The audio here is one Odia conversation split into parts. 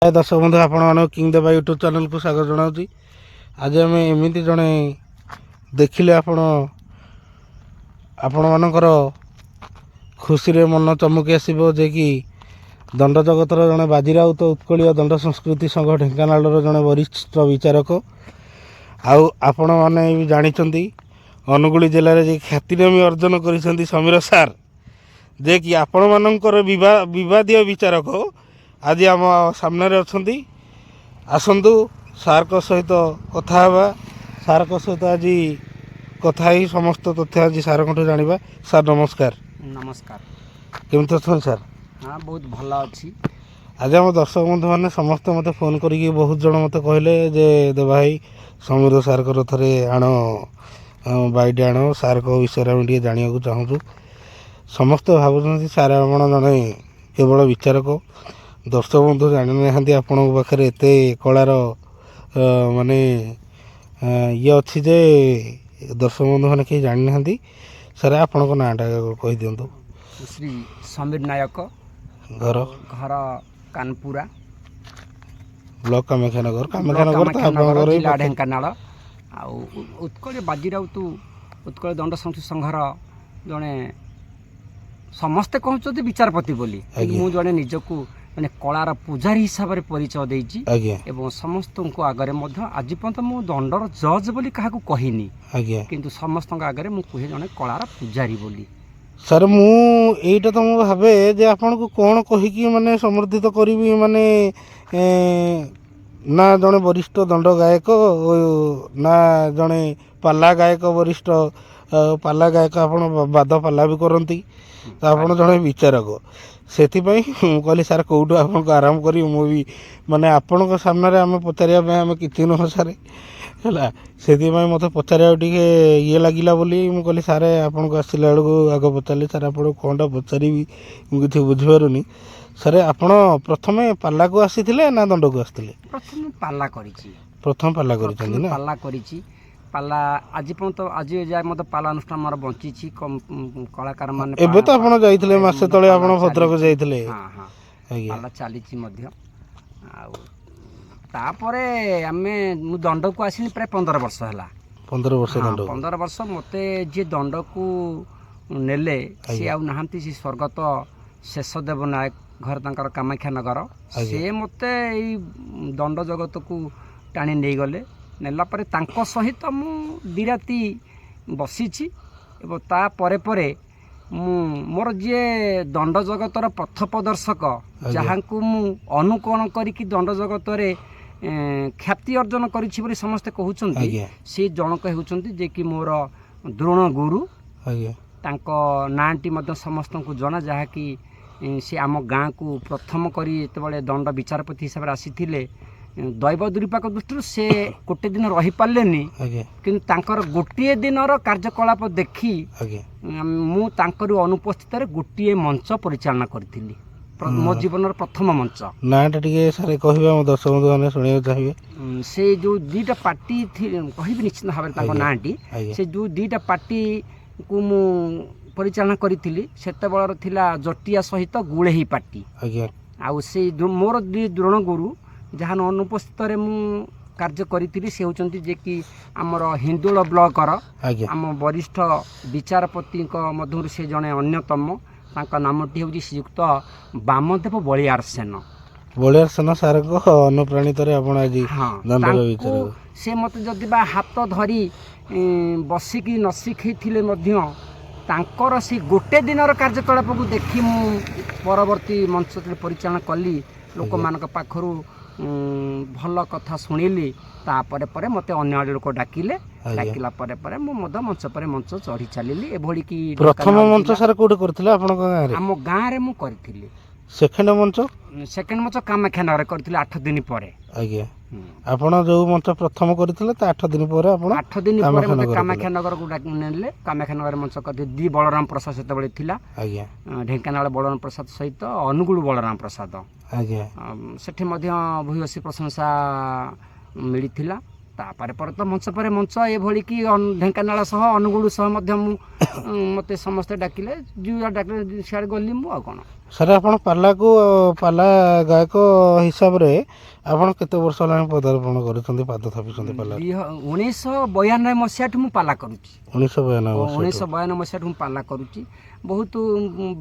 दर्शक बंधु आपण किंग देवा यूट्यूब चैनल को स्वागत जनाऊँ। आज आम एमती जड़े देखिले आपण मानकर खुशी रे मन चमकी आसो जे कि दंड जगतर जड़े बाजीराउत उत्कलीय दंड संस्कृति संघ ढेंकानाल जड़े वरिष्ठ विचारक आपण मैंने जानी अनुगुली जिले में ख्यातिनामी अर्जन कर समीर सार जे कि आपण मानकर विवादीय विचारक आज आम सामने अच्छा आसतु सार को सहित कथा सार को सहित आज कथा ही समस्त तथ्य आज सार को जाना। सार नमस्कार। नमस्कार। केमती अच्छा सार? हाँ बहुत भल अच्छी। आज आम दर्शक बंधु मैंने समस्त मत फोन करके बहुत जन मत कहले जे देवा भाई समीर सार को थे आण बैड आण सार को विषय में टे जाना चाहूँ। समस्त भावुं सार आप जड़े केवल विचारक दर्शक बंधु जानी ना आपण पाखे एत कलार माने ये अच्छी जे दर्शक बंधु मैंने कहीं जानी ना सर आपण को नाटा कही दिंतु। श्री समीर नायक घर घर कानपुरा ब्लॉक कामाख्यानगर जिला ढेंकानाल उत्कल बाजीराउत उत्कल दंड संघर जड़े समस्ते कहते विचारपति बोली मु जड़े निजक मैंने कलार पूजारी हिसाब से परिचय देइछि एवं समस्त आगे आज पर्यंत मु दंडर जज बोली क्या कहनी किंतु समस्त आगे मु कहे जड़े कलार पूजारी बोली। सर मुझे तो मुझे भावे जे आपन को कौन कहीकि माने समर्थित करी माने ना जड़े वरिष्ठ दंड गायक ना जड़े पाला गायक वरिष्ठ पाला गायक आपन बाद पाला भी करती आपन जड़े विचारक से कहली सार कौटू आपको आराम करी भी माने आपण सामने आम पचारे आम कि नुह सारे है से मत पचार टे ये लगिला बोली मुझे कहली सार आपको आसला बेलू आग पचारि सार आप कौनटा पचारि मुझे बुझीपारुनी। सर आप प्रथम पाला को आसी ना दंड को आसते? प्रथम पाला प्रथम पाला पाला पाला आज पर्यंत आज जाए मत पाला अनुष्ठान मोर बंची कलाकार मान एबे तो आपण जाइथिले मासे तळे आपण भद्रक जाइथिले। हां हां पाला चलीची मध्य तापरे आमे मु दंड को आसिनी प्राय 15 वर्ष हला। 15 वर्ष दंड 15 वर्ष मते जे दंड को नेले से आ नहांती से स्वर्गत शेषदेव नायक घर तांकर कामाख्या नगर से मते ई दंड जगत को टाणी नहीं गले नेला परे तांको सहित मु दिराती बसीछि एवं ता परे परे मोर जे दंड जगतर पथ प्रदर्शक जहाँ को मु अनुकरण करिकी दंड जगतरे ख्याति अर्जन करिछि बोली समस्ते कहउछन्ति से जनक हेउछन्ति जे कि मोर द्रोण गुरु तांको नांटी मध्य समस्त को जना जहाँ कि से आम गाँ को प्रथम करी एतबेले दंड विचारपति हिसाब से आसीथिले दैव दुर्विपाक दृष्टि से गोटे दिन रही पार्लेनी किंतु तांकर गोटे दिन कार्यकलाप देखी मु तांकर अनुपस्थित गोटे मंच परिचालना करी मो जीवन प्रथम मंच नाटा टिके सारे कहबे हम दर्शक बंधु माने सुनियो चाहिए से जो दीटा पार्टी कहबे निश्चित भाव तांको नाटी से जो दीटा पार्टी को मु परिचालना करी सेते बळर थिला जटिया सहित गुळेही पार्टी आ से मोर द्रोण गुरु जहाँ अनुपस्थित मु कार्य करी से होचंती जे कि आमर हिंदुल ब्लॉकर आम वरिष्ठ विचारपति मध्य से जड़े अन्यतम तांका नामटी हूँ श्रीयुक्त वामदेव बलियार सेन सार को अनुप्राणित से मत जदि बा हाथ धरी बसिकी न शिखैथिले मध्य तांकर से गोटे दिनर कार्यकलाप को देखी मु परवर्ती मंच परिचालना कली लोक मानक पाखरु भल कथा शुणिली तापर परे मते अन्य लोक डाकिले डाकिला परे परे मु मद मंच पर मंच चढ़ी चलिली एभली की प्रथम मंच सार कोड करथिले आपण गाँ रे? हम गाँ रे मु करथिली। सेकंड मंच कामाख्या नगर करथिले 8 दिन परे। आज्ञा आपण जो मंच प्रथम करथिले त 8 दिन परे आपण 8 दिन परे मते कामाख्या नगर को नेले कामाख्या नगर मंच करथि दी बलराम प्रसाद सेतबेले थिला। आज्ञा ढेंकानाल बलराम प्रसाद सहित अनुगुल बलराम प्रसाद आज्ञा सेठी मध्य भूयसी प्रशंसा मिलिथिला ତାପରେ ପରେ ତ ମଞ୍ଚ ପରେ ମଞ୍ଚ ଏଭଳି କି ଢେଙ୍କାନାଳ ସହ ଅନୁଗୁଳ ସହ ମଧ୍ୟ ମୁଁ ମୋତେ ସମସ୍ତେ ଡାକିଲେ ଯୁଆଡ଼େ ଡାକିଲେ ସିଆଡ଼େ ଗଲି ମୁଁ ଆଉ କ'ଣ। ସାର୍ ଆପଣ ପାଲା ଗାୟକ ହିସାବରେ ଆପଣ କେତେ ବର୍ଷ ହେଲାଣି ପଦାର୍ପଣ କରୁଛନ୍ତି, ପାଦ ଥାପିଛନ୍ତି ପାଲା? 1992 ମସିହାଠୁ ମୁଁ ପାଲା କରୁଛି। 1992 ମସିହାଠୁ ମୁଁ ପାଲା କରୁଛି। ବହୁତ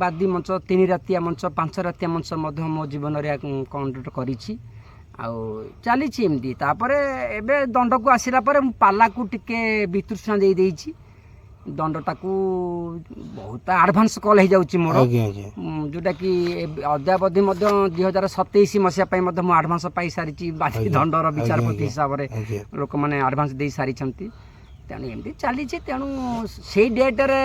ବାଦୀ ମଞ୍ଚ, 3 ରାତିଆ ମଞ୍ଚ, 5 ରାତିଆ ମଞ୍ଚ ମଧ୍ୟ ମୋ ଜୀବନରେ କଣ୍ଡକ୍ଟ କରିଛି। ଆଉ ଚାଲିଛି ଏମିତି। ତାପରେ ଏବେ ଦଣ୍ଡକୁ ଆସିଲା ପରେ ମୁଁ ପାଲାକୁ ଟିକେ ବିତୃଷ୍ଣା ଦେଇଛି। ଦଣ୍ଡଟାକୁ ବହୁତ ଆଡ଼ଭାନ୍ସ କଲ୍ ହେଇଯାଉଛି ମୋର, ଯେଉଁଟାକି ଅଦ୍ୟାବଧି ମଧ୍ୟ 2027 ମସିହା ପାଇଁ ମଧ୍ୟ ମୁଁ ଆଡ଼ଭାନ୍ସ ପାଇସାରିଛି। ବାକି ଦଣ୍ଡର ବିଚାରପତି ହିସାବରେ ଲୋକମାନେ ଆଡ଼ଭାନ୍ସ ଦେଇ ସାରିଛନ୍ତି। ତେଣୁ ଏମିତି ଚାଲିଛି। ତେଣୁ ସେଇ ଡେଟ୍ରେ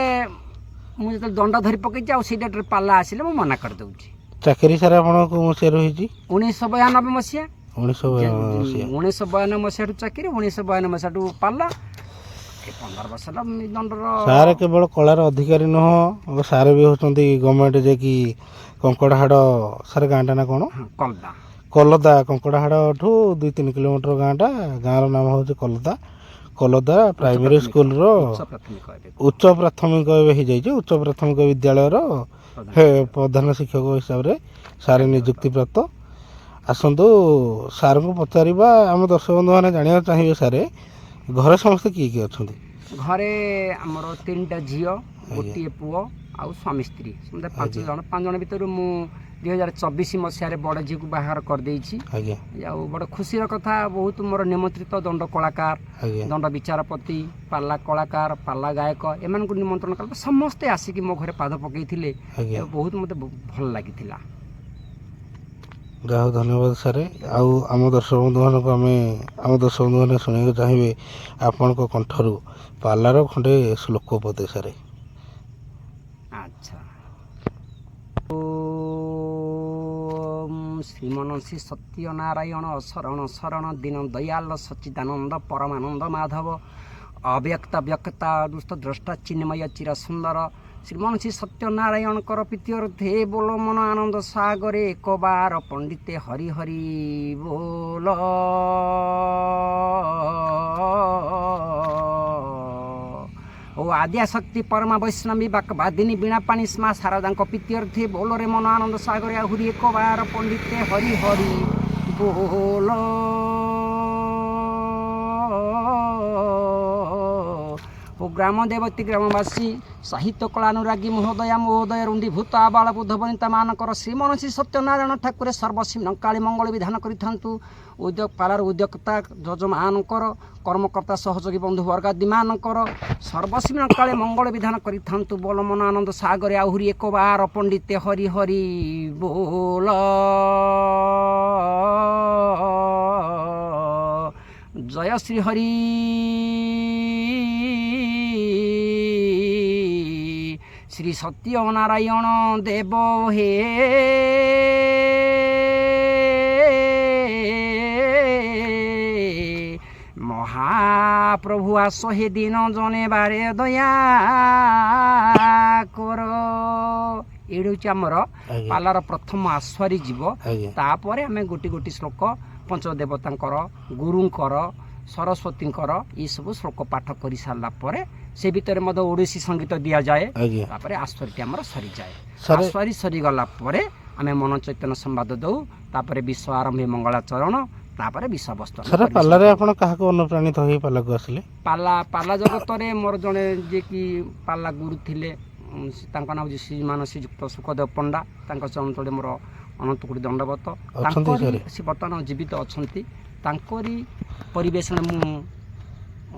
ମୁଁ ଯେତେବେଳେ ଦଣ୍ଡ ଧରି ପକେଇଛି, ଆଉ ସେଇ ଡେଟ୍ରେ ପାଲା ଆସିଲେ ମୁଁ ମନା କରିଦେଉଛି। ଚାକିରି ସାର୍ ଆପଣଙ୍କୁ ମସିହାରୁ ହେଇଛି? 1992 ମସିହା। 1992 ମସିହାଠୁ ଚାକିରି, 1992 ମସିହାଠୁ ପାଲା। 15 ବର୍ଷ ହେଲା ଦଣ୍ଡର। ସାର୍ କେବଳ କଳାର ଅଧିକାରୀ ନୁହଁ, ସାର୍ ବି ହେଉଛନ୍ତି ଗଭର୍ଣ୍ଣମେଣ୍ଟ ଯାଇକି କଙ୍କଡ଼ାହାଡ଼, ସାର୍ ଗାଁଟା ନା କ'ଣ? କଲଦା। କଙ୍କଡ଼ାହାଡ଼ଠୁ 2-3 କିଲୋମିଟର ଗାଁର ନାମ ହେଉଛି କଲଦା ପ୍ରାଇମେରୀ ସ୍କୁଲର ଉଚ୍ଚ ପ୍ରାଥମିକ ଏବେ ହେଇଯାଇଛି। ଉଚ୍ଚ ପ୍ରାଥମିକ ବିଦ୍ୟାଳୟର ପ୍ରଧାନ ଶିକ୍ଷକ ହିସାବରେ ସାର୍ ନିଯୁକ୍ତିପ୍ରାପ୍ତ। ଆସନ୍ତୁ ସାର୍ଙ୍କୁ ପଚାରିବା। ଆମ ଦର୍ଶକ ବନ୍ଧୁମାନେ ଜାଣିବାକୁ ଚାହିଁବେ ସାର୍, ଘରେ ସମସ୍ତେ କିଏ କିଏ ଅଛନ୍ତି? ଘରେ ଆମର 3ଟା ଝିଅ, ଗୋଟିଏ ପୁଅ ଆଉ ସ୍ୱାମୀ ସ୍ତ୍ରୀ, ସମସ୍ତେ 5 ଜଣ। 5 ଜଣ ଭିତରୁ ମୁଁ 2024 ମସିହାରେ ବଡ଼ ଝିଅକୁ ବାହାଘର କରିଦେଇଛି। ଆଉ ବଡ଼ ଖୁସିର କଥା, ବହୁତ ମୋର ନିମନ୍ତ୍ରିତ ଦଣ୍ଡ କଳାକାର, ଦଣ୍ଡ ବିଚାରପତି, ପାଲା କଳାକାର, ପାଲା ଗାୟକ, ଏମାନଙ୍କୁ ନିମନ୍ତ୍ରଣ କଲେ ସମସ୍ତେ ଆସିକି ମୋ ଘରେ ପାଦ ପକାଇଥିଲେ। ବହୁତ ମୋତେ ଭଲ ଲାଗିଥିଲା। ଯାହା ହଉ, ଧନ୍ୟବାଦ ସାର୍। ଆଉ ଆମ ଦର୍ଶକ ବନ୍ଧୁମାନେ ଶୁଣିବାକୁ ଚାହିଁବେ ଆପଣଙ୍କ କଣ୍ଠରୁ ପାଲାର ଖଣ୍ଡେ ଶ୍ଲୋକ ପଦେ ସାର୍। ଆଚ୍ଛା। ଶ୍ରୀମନସୀ ସତ୍ୟନାରାୟଣ ଶରଣ ଦୀନ ଦୟାଲ ସଚ୍ଚିଦାନନ୍ଦ ପରମାନନ୍ଦ ମାଧବ ଅବ୍ୟକ୍ତ ବ୍ୟକ୍ତା ଦୁଷ୍ଟ ଦ୍ରଷ୍ଟା ଚିନ୍ମୟ ଚିର ସୁନ୍ଦର ଶ୍ରୀମନସୀ ସତ୍ୟନାରାୟଣଙ୍କର ପ୍ରୀତ୍ୟର୍ଥେ ବୋଲ ମନ ଆନନ୍ଦ ସାଗରେ ଏକବାର ପଣ୍ଡିତେ ହରି ହରି ବୋଲ। ଓ ଆଦ୍ୟାଶକ୍ତି ପରମା ବୈଷ୍ଣବୀ ବାକବାଦିନୀ ବୀଣାପାଣି ସ୍ମା ଶାରଦାଙ୍କ ପ୍ରୀତ୍ୟର୍ଥେ ବୋଲରେ ମନ ଆନନ୍ଦ ସାଗରେ ଆହୁରି ଏକବାର ପଣ୍ଡିତେ ହରି ହରି ବୋଲ। ଓ ଗ୍ରାମ ଦେବତୀ ଗ୍ରାମବାସୀ ସାହିତ୍ୟ କଳାନୁରାଗୀ ମହୋଦୟ ରୁଣ୍ଡିଭୂତ ଆବାଳ ବୁଦ୍ଧ ବନିତା ମାନଙ୍କର ଶ୍ରୀମନସୀ ସତ୍ୟନାରାୟଣ ଠାକୁରେ ସର୍ବସିମ୍ନ କାଳୀ ମଙ୍ଗଳ ବିଧାନ କରିଥାନ୍ତୁ। ପାଲାର ଉଦ୍ୟୋକ୍ତା ଯଜମାନଙ୍କର, କର୍ମକର୍ତ୍ତା ସହଯୋଗୀ ବନ୍ଧୁ ବର୍ଗାଦିମାନଙ୍କର ସର୍ବସିମ୍ନ କାଳେ ମଙ୍ଗଳ ବିଧାନ କରିଥାନ୍ତୁ। ବୋଲ ମନ ଆନନ୍ଦ ସାଗରେ ଆହୁରି ଏକବାର ପଣ୍ଡିତେ ହରି ହରି ବୋଲ। ଜୟ ଶ୍ରୀ ହରି ଶ୍ରୀ ସତ୍ୟନାରାୟଣ ଦେବ ହେ। ମହାପ୍ରଭୁ ଆସ ହେ ଦିନ ଜଣେବାରେ ଦୟା କର। ଏଇଟା ହେଉଛି ଆମର ପାଲାର ପ୍ରଥମ ଆସ୍ୱାରୀ ଯିବ। ତାପରେ ଆମେ ଗୋଟି ଶ୍ଲୋକ ପଞ୍ଚଦେବତାଙ୍କର, ଗୁରୁଙ୍କର, ସରସ୍ୱତୀଙ୍କର ଏସବୁ ଶ୍ଲୋକ ପାଠ କରିସାରିଲା ପରେ ସେ ଭିତରେ ମଧ୍ୟ ଓଡ଼ିଶୀ ସଙ୍ଗୀତ ଦିଆଯାଏ। ତାପରେ ଆସ୍ୱାରୀଟି ଆମର ସରିଯାଏ। ଆସ୍ୱାରୀ ସରିଗଲା ପରେ ଆମେ ମନ ଚୈତନ୍ୟ ସମ୍ବାଦ ଦଉ। ତାପରେ ବିଶ୍ୱ ଆରମ୍ଭୀ ମଙ୍ଗଳାଚରଣ, ତାପରେ ବିଷୟବସ୍ତୁ। ପାଲାରେ ଆପଣ କାହାକୁ ଅନୁପ୍ରାଣିତ ହୋଇ ପାଲାକୁ ଆସିଲେ? ପାଲା ଜଗତରେ ମୋର ଜଣେ ଯିଏକି ପାଲା ଗୁରୁ ଥିଲେ, ତାଙ୍କ ନାମ ହେଉଛି ଶ୍ରୀମାନ ଶ୍ରୀଯୁକ୍ତ ସୁଖଦେବ ପଣ୍ଡା। ତାଙ୍କ ଚରଣତଳେ ମୋର ଅନନ୍ତ କୋଟି ଦଣ୍ଡବତ। ସେ ବର୍ତ୍ତମାନ ଜୀବିତ ଅଛନ୍ତି। ତାଙ୍କରି ପରିବେଷଣ ମୁଁ।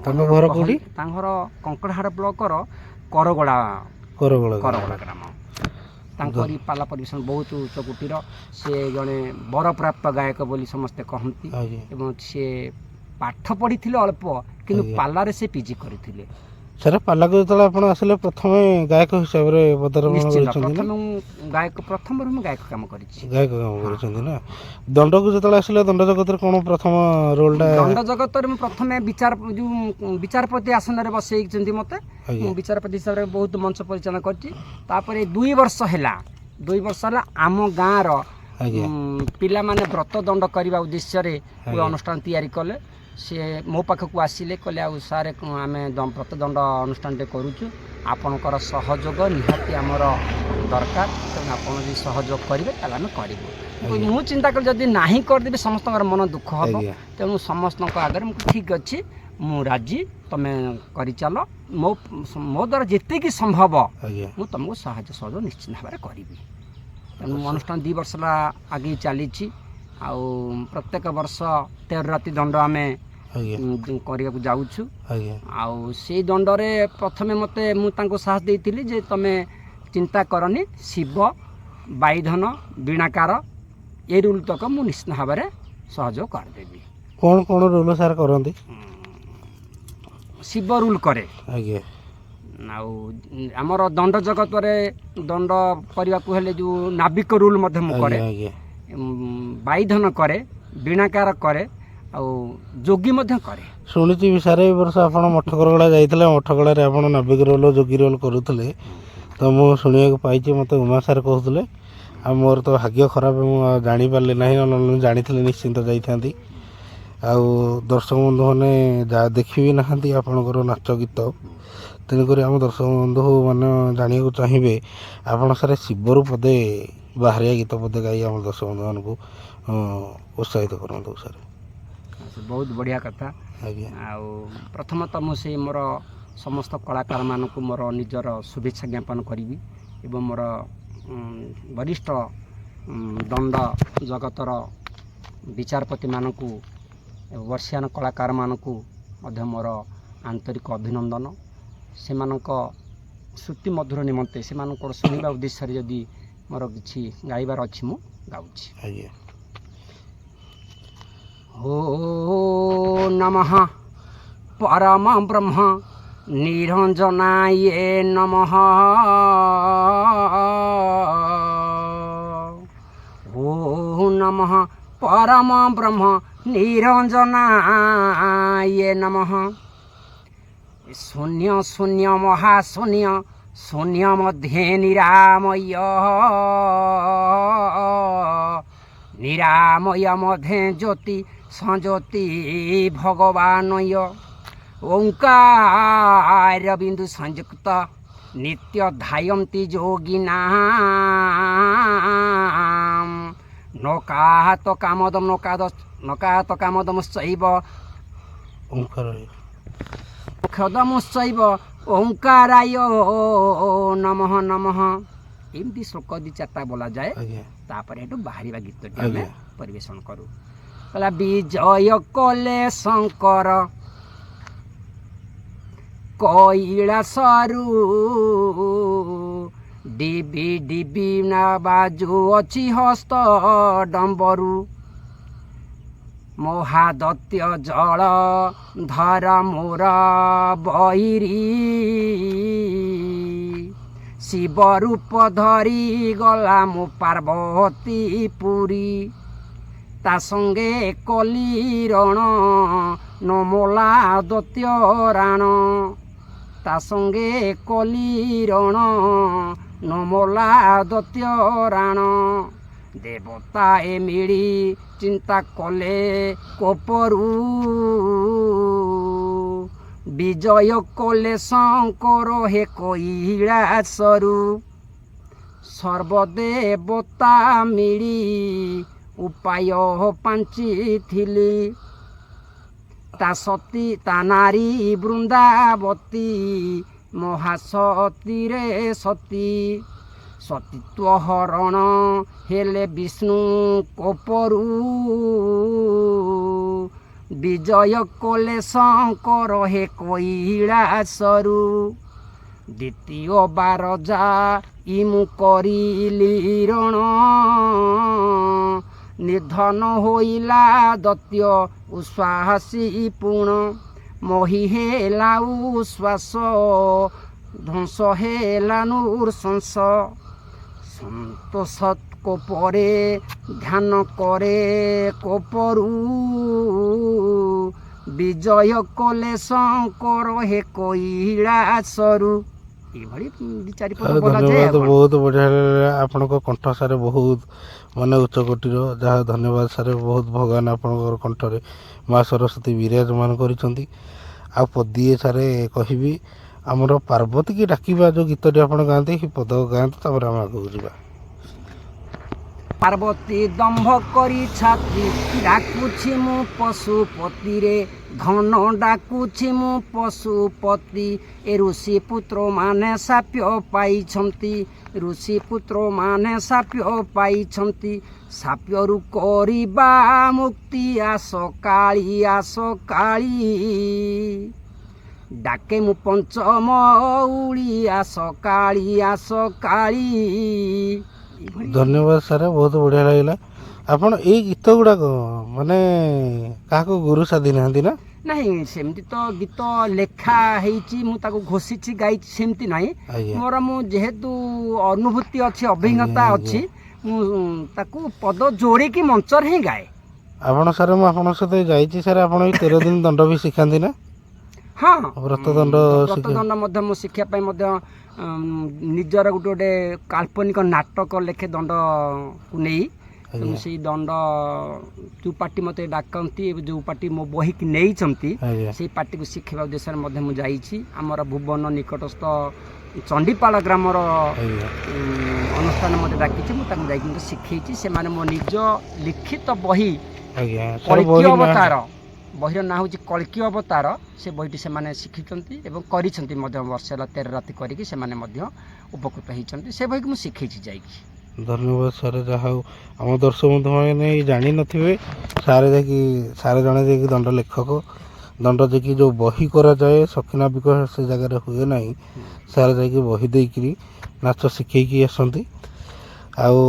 ତାଙ୍କ ଘର କୋଉଠି? ତାଙ୍କ ଘର କଙ୍କଡ଼ାହାଡ଼ ବ୍ଲକର କରଗଡ଼ା ଗ୍ରାମ। ତାଙ୍କରି ପାଲା ପରିବେଷଣ ବହୁତ ଉଚ୍ଚ କୋଟିର। ସେ ଜଣେ ବରପ୍ରାପ୍ତ ଗାୟକ ବୋଲି ସମସ୍ତେ କହନ୍ତି। ଏବଂ ସେ ପାଠ ପଢ଼ିଥିଲେ ଅଳ୍ପ, କିନ୍ତୁ ପାଲାରେ ସେ ପିଜି କରିଥିଲେ। ସାର୍, ପାଲାକୁ ଯେତେବେଳେ ଆପଣ ଆସିଲେ ପ୍ରଥମେ ଗାୟକ ହିସାବରେ ପଦାର୍ପଣ କରିଛନ୍ତି? ପ୍ରଥମରୁ ମୁଁ ଗାୟକ କାମ କରିଛି। ନା? ଦଣ୍ଡକୁ ଯେତେବେଳେ ଆସିଲେ ଦଣ୍ଡ ଜଗତରେ କ'ଣ ପ୍ରଥମ ରୋଲଟା? ଦଣ୍ଡ ଜଗତରେ ମୁଁ ପ୍ରଥମେ ବିଚାରପତି ଆସନରେ ବସେଇଛନ୍ତି ମୋତେ। ମୁଁ ବିଚାରପତି ହିସାବରେ ବହୁତ ମଞ୍ଚ ପରିଚାଳନା କରିଛି। ତାପରେ 2 ବର୍ଷ ହେଲା ଆମ ଗାଁର ପିଲାମାନେ ବ୍ରତ ଦଣ୍ଡ କରିବା ଉଦ୍ଦେଶ୍ୟରେ ଅନୁଷ୍ଠାନ ତିଆରି କଲେ। सी मो पाखक आसिले कहले आ सारे आम प्रतिदंड अनुष्ठान करुचु आपणकर सहयोग निहाती आमर दरकार तेणु आप सहयोग करेंगे आम करूँ मु चिंता कर जदि नहीं करदेवी समस्त मन दुख हम तेणु समस्त आगे ठीक अच्छे मु राजी तुम्हें कर चल मो मो द्वारा जितकी संभव मु तुमको साहाय्य सहयोग निश्चित भाव में करी तेणु अनुष्ठान 2 वर्ष आगे चली प्रत्येक वर्ष 13 राति दंड आम करने जाऊँ आउ से दंडरे प्रथमे मते मुझे साहस देती जे तुम चिंता करनी शिव बाईधन बीणाकार ये रूल तक मु निश्चित भाव में सहयोग करदेवी कौन कौन रूल सार करती शिव रूल करे आमर दंड जगत दंड करने को हेले जो नाविक रूल मध्य मु करे बाईधन करे बीणाकार करे जोगी मध्य करे शुणी विषय वर्ष आप मठकरगड़ा जाइए मठकड़े आप नाविक रोल जोगी रोल करुले तो मुझे शुणा पाई मत उमा सार कहते आ मोर तो भाग्य खराब मुझे जापारे ना जानी निश्चिंत जाती आउ दर्शक बंधु मैंने देखी भी नहांती आपणकर नाच गीत तेणुक आम दर्शक बंधु मैंने जाना चाहिए आप सारे शिवर पदे बाहरिया गीत पदे गाई आम दर्शक बंधु मानक उत्साहित करूँ सारे बहुत बढ़िया कथा प्रथमतः मुझे मोर समस्त कलाकार मानक मोर निजर शुभेच्छा ज्ञापन करी एवं मोर वरिष्ठ दंड जगतर विचारपति मानक वर्षियान कलाकार मानक मोर आंतरिक अभिनंदन से श्रुति मधुर निमंते से शुणा उद्देश्य जदि मोर किसी गाइबार अच्छी मु गाँची ओ नमः परम ब्रह्म निरंजनाय नमः ओ नमः परम ब्रह्म निरंजनाय नमः शून्य शून्य महाशून्य शून्य मध्ये निरामय निरामय मध्ये ज्योति संज्योति भगवानय ओंकार बिंदु संयुक्त नित्य ध्यायन्ति योगिना नकात कामदम नकात कामदमश्चैव खदमश्चैव ओंकाराय नमः नमः एमती श्लोक 2-4 बोला जाए तापर हेटु बाहरिबा गीतटी आमे परिवेशन करू कला विजय कले शंकर कैलासरु डिबी डिबी ना बाजू अछि हस्त डम्बरु महादत्य जल धर मोर बैरी शिव रूप धरी गला मो पार्वती पुरी ता संगे कलिरण नमला दत्य राण ता संगे कलिरण नमला दत्य राण देवता ए मिड़ी चिंता कले कोपरू विजय कले शंकर हे कैलासरु सर्वदेवता मिड़ी उपाय पांची थिली ता सती ता नारी वृंदावती महासती रे सती सतीत्व हरण हेले विष्णु कोपरू विजय कले शंकर हे कैलासरु द्वितीय बार जा इमु करिली रण निधन होइला दत्य उश्वासी पुण मोहि हेला उश्वास ध्वंस हेला नृशंस संतोष को परे ध्यान करे कोपरू विजय कले शंकर हे कैलासरु ଏଇଭଳି ଦି ଚାରି ପଦ ବୋଲାଯାଏ। ଧନ୍ୟବାଦ, ବହୁତ ବଢ଼ିଆ ଲାଗିଲା। ଆପଣଙ୍କ କଣ୍ଠ ସାର୍ ବହୁତ ମାନେ ଉଚ୍ଚ କୋଟିର, ଯାହା ଧନ୍ୟବାଦ ସାର୍। ବହୁତ ଭଗବାନ ଆପଣଙ୍କର କଣ୍ଠରେ ମା ସରସ୍ୱତୀ ବିରାଜମାନ କରିଛନ୍ତି। ଆଉ ପଦିଏ ସାର୍ କହିବି, ଆମର ପାର୍ବତୀ କି ଡାକିବା ଯେଉଁ ଗୀତଟି ଆପଣ ଗାଆନ୍ତି, ସେ ପଦ ଗାଆନ୍ତୁ, ତାପରେ ଆମେ ଆଗକୁ ଯିବା। ପାର୍ବତୀ ଦମ୍ଭ କରି ଛାତି ଡାକୁଛି ମୁଁ ପଶୁପତିରେ, ଧନ ଡାକୁଛି ମୁଁ ପଶୁପତି। ଏ ଋଷି ପୁତ୍ର ମାନେ ସାପ୍ୟ ପାଇଛନ୍ତି, ଋଷି ପୁତ୍ର ମାନେ ସାପ୍ୟ ପାଇଛନ୍ତି। ସାପ୍ୟରୁ କରିବା ମୁକ୍ତି, ଆସ କାଳି ଆସ କାଳି। ଡାକେ ମୁଁ ପଞ୍ଚମଉଳି, ଆସ କାଳି ଆସ କାଳି। ଧନ୍ୟବାଦ ସାର୍, ବହୁତ ବଢ଼ିଆ ଲାଗିଲା। ଆପଣ ଏଇ ଗୀତ ଗୁଡ଼ାକ ମାନେ କାହାକୁ ଗୁରୁ ସାଧି ନାହାନ୍ତି ନା? ନାହିଁ, ସେମିତି ତ ଗୀତ ଲେଖା ହେଇଛି, ମୁଁ ତାକୁ ଘୋଷିଛି ଗାଇଛି, ସେମିତି ନାହିଁ। ଆଜ୍ଞା ମୋର ମୁଁ ଯେହେତୁ ଅନୁଭୂତି ଅଛି, ଅଭିଜ୍ଞତା ଆଜ୍ଞା, ଅଛି, ମୁଁ ତାକୁ ପଦ ଯୋଡ଼ିକି ମଞ୍ଚରେ ହିଁ ଗାଏ। ଆପଣ ସାର୍, ମୁଁ ଆପଣଙ୍କ ସହିତ ଯାଇଛି ସାର୍, ଆପଣ ଏଇ 13 ଦିନ ଦଣ୍ଡ ବି ଶିଖାନ୍ତି ନା? ହଁ, ବ୍ରତ ଦଣ୍ଡ ବ୍ରତଦଣ୍ଡ ମଧ୍ୟ ମୁଁ ଶିଖିବା ପାଇଁ ମଧ୍ୟ ନିଜର ଗୋଟେ କାଳ୍ପନିକ ନାଟକ ଲେଖେ ଦଣ୍ଡକୁ ନେଇ। ତେଣୁ ସେଇ ଦଣ୍ଡ ଯେଉଁ ପାର୍ଟି ମୋତେ ଡାକନ୍ତି, ଯେଉଁ ପାର୍ଟି ମୋ ବହିକି ନେଇଛନ୍ତି, ଆଜ୍ଞା ସେଇ ପାର୍ଟିକୁ ଶିଖିବା ଉଦ୍ଦେଶ୍ୟରେ ମଧ୍ୟ ମୁଁ ଯାଇଛି। ଆମର ଭୁବନ ନିକଟସ୍ଥ ଚଣ୍ଡିପାଳ ଗ୍ରାମର ଆଜ୍ଞା ଅନୁଷ୍ଠାନ ମୋତେ ଡାକିଛି, ମୁଁ ତାଙ୍କୁ ଯାଇକି ମଧ୍ୟ ଶିଖେଇଛି। ସେମାନେ ମୋ ନିଜ ଲିଖିତ ବହି ଆଜ୍ଞା ସାର୍, କଳ୍କି ବହି ନା ଅବତାର, ବହିର ନାଁ ହେଉଛି କଳ୍କି ଅବତାର, ସେ ବହିଟି ସେମାନେ ଶିଖିଛନ୍ତି ଏବଂ କରିଛନ୍ତି ମଧ୍ୟ। ବର୍ଷେ ହେଲା 13 ରାତି କରିକି ସେମାନେ ମଧ୍ୟ ଉପକୃତ ହେଇଛନ୍ତି। ସେ ବହିକି ମୁଁ ଶିଖେଇଛି ଯାଇକି। ଧନ୍ୟବାଦ ସାର୍। ଯାହା ହଉ, ଆମ ଦର୍ଶକ ବନ୍ଧୁମାନେ ଜାଣିନଥିବେ, ସାର୍ ଜଣେ ଯାଇକି ଦଣ୍ଡ ଲେଖକ। ଦଣ୍ଡ ଯାଇକି ଯେଉଁ ବହି କରାଯାଏ ସଖିନାବିକ ସେ ଜାଗାରେ ହୁଏ ନାହିଁ, ସାର୍ ଯାଇକି ବହି ଦେଇକିରି ନାଚ ଶିଖେଇକି ଆସନ୍ତି। ଆଉ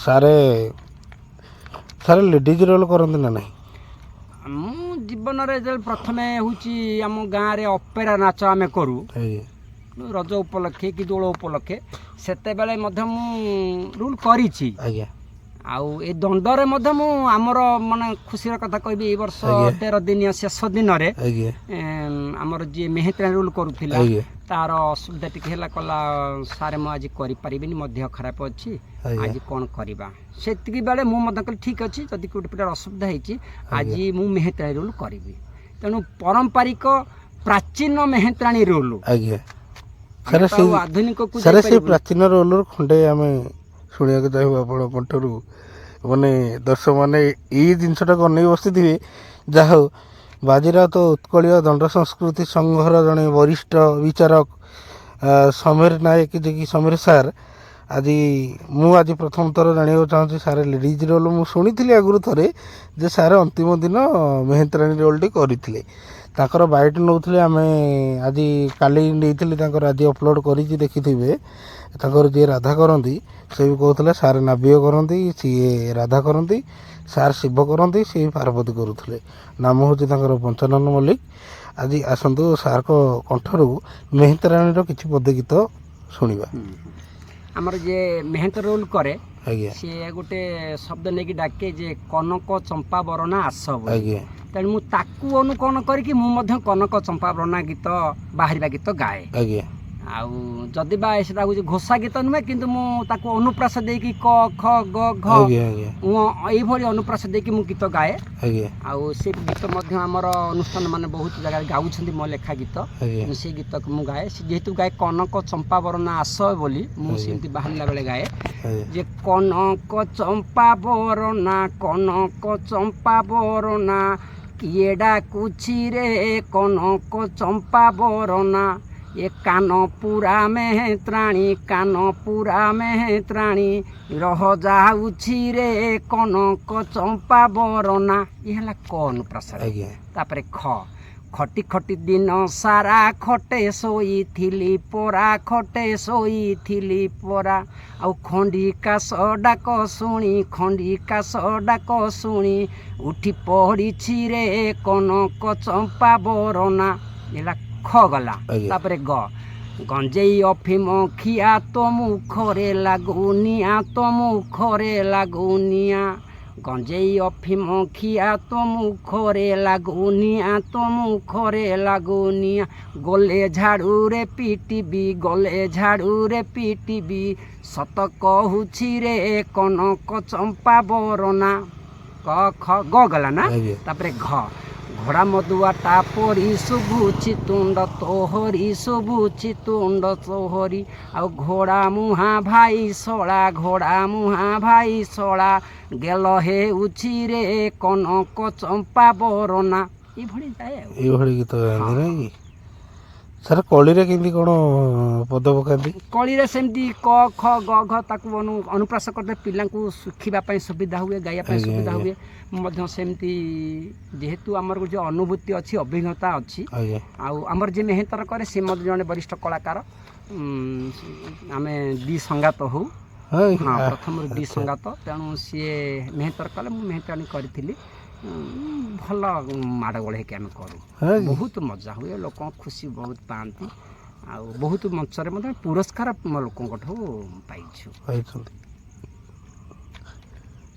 ସାର୍ ଲେଡ଼ିଜ୍ ରୋଲ୍ କରନ୍ତି ନା ନାହିଁ? ମୁଁ ଜୀବନରେ ଯେତେବେଳେ ପ୍ରଥମେ ହେଉଛି ଆମ ଗାଁରେ ଅପେରା ନାଚ ଆମେ କରୁ, ରଜ ଉପଲକ୍ଷେ କି ଦୋଳ ଉପଲକ୍ଷେ, ସେତେବେଳେ ମଧ୍ୟ ମୁଁ ରୁଲ୍ କରିଛି। ଆଜ୍ଞା ଆଉ ଏ ଦଣ୍ଡରେ ମଧ୍ୟ ମୁଁ ଆମର ମାନେ ଖୁସିର କଥା କହିବି, ଏଇ ବର୍ଷ 13 ଦିନିଆ ଶେଷ ଦିନରେ ଆଜ୍ଞା ଆମର ଯିଏ ମେହେତ୍ରା ରୁଲ୍ କରୁଥିଲା, ଆଜ୍ଞା ତାର ଅସୁବିଧା ଟିକେ ହେଲା, କଲା ସାର୍ ମୁଁ ଆଜି କରିପାରିବିନି, ମୋ ଦେହ ଖରାପ ଅଛି, ଆଜି କ'ଣ କରିବା। ସେତିକି ବେଳେ ମୁଁ ମଧ୍ୟ କହିଲି ଠିକ୍ ଅଛି, ଯଦି ଗୋଟେ ପିଲାର ଅସୁବିଧା ହେଇଛି, ଆଜି ମୁଁ ମେହେତ୍ରାଣୀ ରୁଲ୍ କରିବି। ତେଣୁ ପାରମ୍ପରିକ ପ୍ରାଚୀନ ମେହେତ୍ରାଣୀ ରୁଲ୍, ଆଜ୍ଞା ସାର୍ ସେଇ ଆଧୁନିକକୁ ସାର୍, ସେଇ ପ୍ରାଚୀନ ରୋଲର ଖଣ୍ଡେ ଆମେ ଶୁଣିବାକୁ ଚାହିଁବୁ ଆପଣଙ୍କ କଣ୍ଠରୁ। ମାନେ ଦର୍ଶକମାନେ ଏଇ ଜିନିଷଟାକୁ ଅନେଇ ବସିଥିବେ। ଯାହା ହଉ, ବାଜିରାଉତ ଉତ୍କଳୀୟ ଦଣ୍ଡ ସଂସ୍କୃତି ସଂଘର ଜଣେ ବରିଷ୍ଠ ବିଚାରକ ସମୀର ନାୟକ, ଯିଏକି ସମୀର ସାର୍, ମୁଁ ଆଜି ପ୍ରଥମ ଥର ଜାଣିବାକୁ ଚାହୁଁଛି, ସାର୍ ଲେଡ଼ିଜ୍ ରୋଲ୍ ମୁଁ ଶୁଣିଥିଲି ଆଗରୁ ଥରେ, ଯେ ସାର୍ ଅନ୍ତିମ ଦିନ ମେହେନ୍ତ୍ରାଣୀ ରୋଲ୍ଟି କରିଥିଲେ। ତାଙ୍କର ବାଇଟ୍ ନେଉଥିଲେ, ଆମେ ଆଜି କାଲି ନେଇଥିଲି ତାଙ୍କର, ଆଜି ଅପଲୋଡ଼ କରିଛି ଦେଖିଥିବେ। ତାଙ୍କର ଯିଏ ରାଧା କରନ୍ତି, ସେ ବି କହୁଥିଲେ ସାର୍ ନାବିକ କରନ୍ତି, ସିଏ ରାଧା କରନ୍ତି, ସାର୍ ଶିବ କରନ୍ତି, ସିଏ ପାର୍ବତୀ କରୁଥିଲେ। ନାମ ହେଉଛି ତାଙ୍କର ପଞ୍ଚାନନ ମଲ୍ଲିକ। ଆଜି ଆସନ୍ତୁ ସାର୍ଙ୍କ କଣ୍ଠରୁ ମେହେନ୍ତ୍ରାଣୀର କିଛି ପଦ ଗୀତ ଶୁଣିବା। ଆମର ଯିଏ ମେହେନ୍ତ ରୋଲ୍ କରେ, ଆଜ୍ଞା ସିଏ ଗୋଟେ ଶବ୍ଦ ନେଇକି ଡାକେ ଯେ କନକ ଚମ୍ପା ବରନା ଆସ ବୋଲି। ଆଜ୍ଞା ତେଣୁ ମୁଁ ତାକୁ ଅନୁକରଣ କରିକି ମୁଁ ମଧ୍ୟ କନକ ଚମ୍ପା ବରନା ଗୀତ ବାହାରିବା ଗୀତ ଗାଏ। ଆଜ୍ଞା ଆଉ ଯଦି ବା ସେଟା ହେଉଛି ଘୋଷା ଗୀତ ନୁହେଁ, କିନ୍ତୁ ମୁଁ ତାକୁ ଅନୁପ୍ରାସ ଦେଇକି କ ଖ ଗ ଘ ଆଜ୍ଞା ଆଜ୍ଞା ଏଇଭଳି ଅନୁପ୍ରାସ ଦେଇକି ମୁଁ ଗୀତ ଗାଏ। ଆଜ୍ଞା ଆଉ ସେ ଗୀତ ମଧ୍ୟ ଆମର ଅନୁଷ୍ଠାନ ମାନେ ବହୁତ ଜାଗାରେ ଗାଉଛନ୍ତି ମୋ ଲେଖା ଗୀତ। ଆଜ୍ଞା ସେଇ ଗୀତକୁ ମୁଁ ଗାଏ, ଯେହେତୁ ଗାଏ କନକ ଚମ୍ପା ବରନା ଆସ ବୋଲି, ମୁଁ ସେମିତି ବାହାରିଲା ବେଳେ ଗାଏ ଯେ କନକ ଚମ୍ପା ବରନା, କନକ ଚମ୍ପା ବରନା, କିଏ ଡାକୁଛି ରେ କନକ ଚମ୍ପା ବରନା। ଏ କାନପୁରା ମେହେତ୍ରାଣୀ, କାନପୁରା ମେହେତ୍ରାଣୀ, ରହ ଯାଉଛି ରେ କନକ ଚମ୍ପା ବରନା। ଇଏ ହେଲା କ ଅନୁପ୍ରାସ। ତାପରେ ଖ, ଖଟି ଖଟି ଦିନ ସାରା ଖଟେ ଶୋଇଥିଲି ପରା, ଖଟେ ଶୋଇଥିଲି ପରା। ଆଉ ଖଣ୍ଡି କାଶ ଡାକ ଶୁଣି, ଖଣ୍ଡି କାଶ ଡାକ ଶୁଣି, ଉଠି ପଡ଼ିଛି ରେ କନକ ଚମ୍ପା ବରନା। ହେଲା ଖ ଗଲା। ତାପରେ ଗ, ଗଞ୍ଜେଇ ଅଫିମ ଖିଆ ତୋ ମୁଖରେ ଲାଗୁନିଆ, ତୋ ମୁଖରେ ଲାଗୁନିଆ। ଗଞ୍ଜେଇ ଅଫିମ ଖିଆ ତ ମୁଖରେ ଲାଗୁନିଆ ତ ମୁଖରେ ଲାଗୁନିଆ ଗଲେ ଝାଡ଼ୁରେ ପିଟିବି ଗଲେ ଝାଡ଼ୁରେ ପିଟିବି ସତ କହୁଛି ରେ କନକ ଚମ୍ପା ବରନା କ ଖ ଗ ଗଲା ନା ଆଜ୍ଞା। ତାପରେ ଘ ଘୋଡ଼ା ମଦୁଆ ତାପରି ଶୁଭୁଛି ତୁଣ୍ଡ ତୋହରି ଶୁଭୁଛି ତୁଣ୍ଡ ତୋହରି ଆଉ ଘୋଡ଼ା ମୁହାଁ ଭାଇ ଶଳା ଘୋଡ଼ା ମୁହାଁ ଭାଇ ଶଳା ଗେଲ ହେଉଛି ରେ କନକ ଚମ୍ପା ବରନା ଏଇଭଳି ଯାଏ ଆଉ ଏଇଭଳି ଗୀତ ଗାଆନ୍ତି ନାଇଁ କି ସାର୍ କଳିରେ କେମିତି କ'ଣ ପଦ ପକାନ୍ତି? କଳିରେ ସେମିତି କ ଖ ଗ ଘ ତାକୁ ଅନୁପ୍ରାସ କରିଦେଲେ ପିଲାଙ୍କୁ ଶିଖିବା ପାଇଁ ସୁବିଧା ହୁଏ ଗାଇବା ପାଇଁ ଆଜ୍ଞା, ସୁବିଧା ଆଜ୍ଞା। ହୁଏ ମଧ୍ୟ ସେମିତି ଯେହେତୁ ଆମର ଯେଉଁ ଅନୁଭୂତି ଅଛି ଅଭିଜ୍ଞତା ଅଛି ଆଜ୍ଞା ଆଉ ଆମର ଯିଏ ମେହେନ୍ତର କରେ ସେ ମଧ୍ୟ ଜଣେ ବରିଷ୍ଠ କଳାକାର ଆମେ ଦି ସଙ୍ଗାତ ହଉ ହଁ ହଁ ପ୍ରଥମରୁ ଦି ଆଚ୍ଛା। ସଙ୍ଗାତ ତେଣୁ ସିଏ ମେହେନ୍ତର କଲେ ମୁଁ ମେହେନ୍ତାଣୀ କରିଥିଲି ଭଲ ମାଡ଼ ଗୋଳ ହେଇକି ଆମେ କରୁ ହଁ କି? ବହୁତ ମଜା ହୁଏ ଲୋକ ଖୁସି ବହୁତ ପାଆନ୍ତି ଆଉ ବହୁତ ମଞ୍ଚରେ ମଧ୍ୟ ପୁରସ୍କାର ଲୋକଙ୍କଠୁ ପାଇଛୁ ପାଇଛନ୍ତି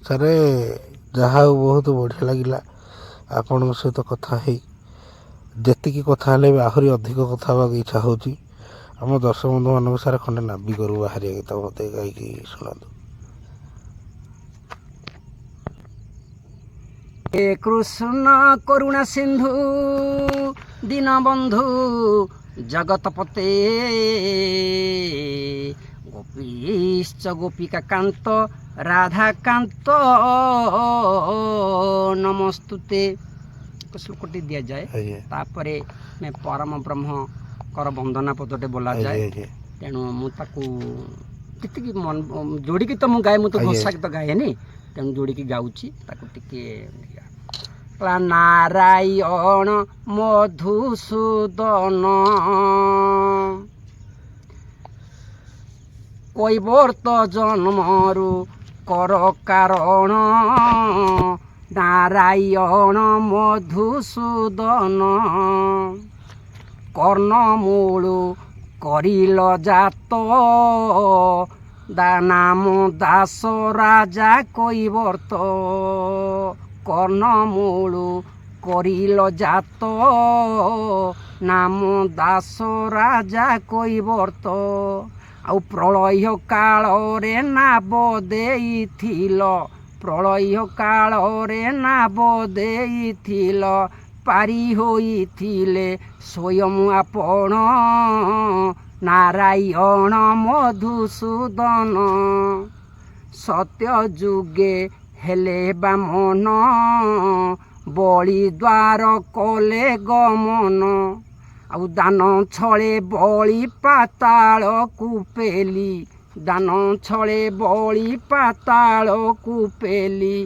ସାର୍ ଯାହା ହଉ ବହୁତ ବଢ଼ିଆ ଲାଗିଲା ଆପଣଙ୍କ ସହିତ କଥା ହେଇ ଯେତିକି କଥା ହେଲେ ବି ଆହୁରି ଅଧିକ କଥା ହେବାକୁ ଇଚ୍ଛା ହେଉଛି ଆମ ଦର୍ଶକ ବନ୍ଧୁମାନଙ୍କୁ ସାର୍ ଖଣ୍ଡେ ନାବି କରୁ ବାହାରିଆ ଗୀତ ମୋତେ ଗାଇକି ଶୁଣାନ୍ତୁ। ଏ କୃଷ୍ଣ କରୁଣା ସିନ୍ଧୁ ଦୀନବନ୍ଧୁ ଜଗତପତେ ଗୋପୀଶ୍ଚ ଗୋପିକା କାନ୍ତ ରାଧାକାନ୍ତ ନମସ୍ତୁତେ ଶ୍ଲୋକଟି ଦିଆଯାଏ ଆଜ୍ଞା ତାପରେ ପରମ ବ୍ରହ୍ମଙ୍କର ବନ୍ଦନା ପଦଟେ ବୋଲାଯାଏ ଆଜ୍ଞା ତେଣୁ ମୁଁ ତାକୁ ଯେତିକି ଯୋଡ଼ିକି ତ ମୁଁ ଗାଏ ମୁଁ ତ ଆଜ୍ଞା। ଘୋଷା ଗୀତ ଗାଏନି ତେଣୁ ଯୋଡ଼ିକି ଗାଉଛି ତାକୁ ଟିକେ ନାରାୟଣ ମଧୁସୂଦନ কৈବର୍ତ୍ତ ଜନ୍ମରୁ କର କାରଣ ନାରାୟଣ ମଧୁସୂଦନ କର୍ଣ୍ଣମୂଳୁ କରିଲ ଜାତ ନାମ ଦାସ ରାଜା কৈବର୍ତ୍ତ କର୍ଣ୍ଣମୂଳୁ କରିଲ ଜାତ ନାମ ଦାସ ରାଜା কৈବର୍ତ୍ତ ଆଉ ପ୍ରଳୟ କାଳରେ ନାବ ଦେଇଥିଲ ପ୍ରଳୟ କାଳରେ ନାବ ଦେଇଥିଲ ପାରି ହୋଇଥିଲେ ସ୍ୱୟଂ ଆପଣ ନାରାୟଣ ମଧୁସୂଦନ ସତ୍ୟ ଯୁଗେ ହେଲେ ବାମନ ବଳି ଦ୍ୱାର କଲେ ଗମନ ଆଉ ଦାନ ଛଳେ ବଳି ପାତାଳକୁ ପେଲି ଦାନ ଛଳେ ବଳି ପାତାଳକୁ ପେଲି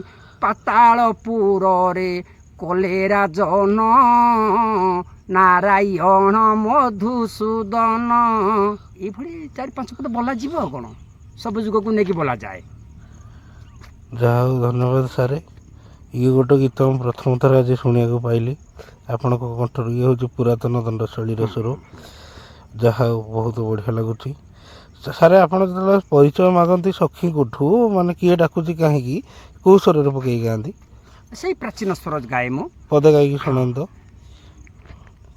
ପାତାଳପୁରରେ କଲେ ରାଜନ ନାରାୟଣ ମଧୁସୂଦନ ଏଇଭଳି 4-5 ପଦ ବୋଲା ଯିବ ଆଉ କ'ଣ ସବୁ ଯୁଗକୁ ନେଇକି ବୋଲାଯାଏ। ଯାହା ହଉ ଧନ୍ୟବାଦ ସାର୍ ଇଏ ଗୋଟେ ଗୀତ ମୁଁ ପ୍ରଥମ ଥର ଆଜି ଶୁଣିବାକୁ ପାଇଲି ଆପଣଙ୍କ କଣ୍ଠରୁ ଇଏ ହେଉଛି ପୁରାତନ ଦଣ୍ଡଶୈଳୀର ସୁର ଯାହା ହଉ ବହୁତ ବଢ଼ିଆ ଲାଗୁଛି ସାର୍ ଆପଣ ଯେତେବେଳେ ପରିଚୟ ମାଗନ୍ତି ସଖୀଙ୍କଠୁ ମାନେ କିଏ ଡାକୁଛି କାହିଁକି କେଉଁ ସ୍ୱରରେ ପକେଇ ଗାଆନ୍ତି? ସେଇ ପ୍ରାଚୀନ ସ୍ୱର ଗାଏ ମୁଁ ପଦେ ଗାଇକି ଶୁଣାନ୍ତୁ।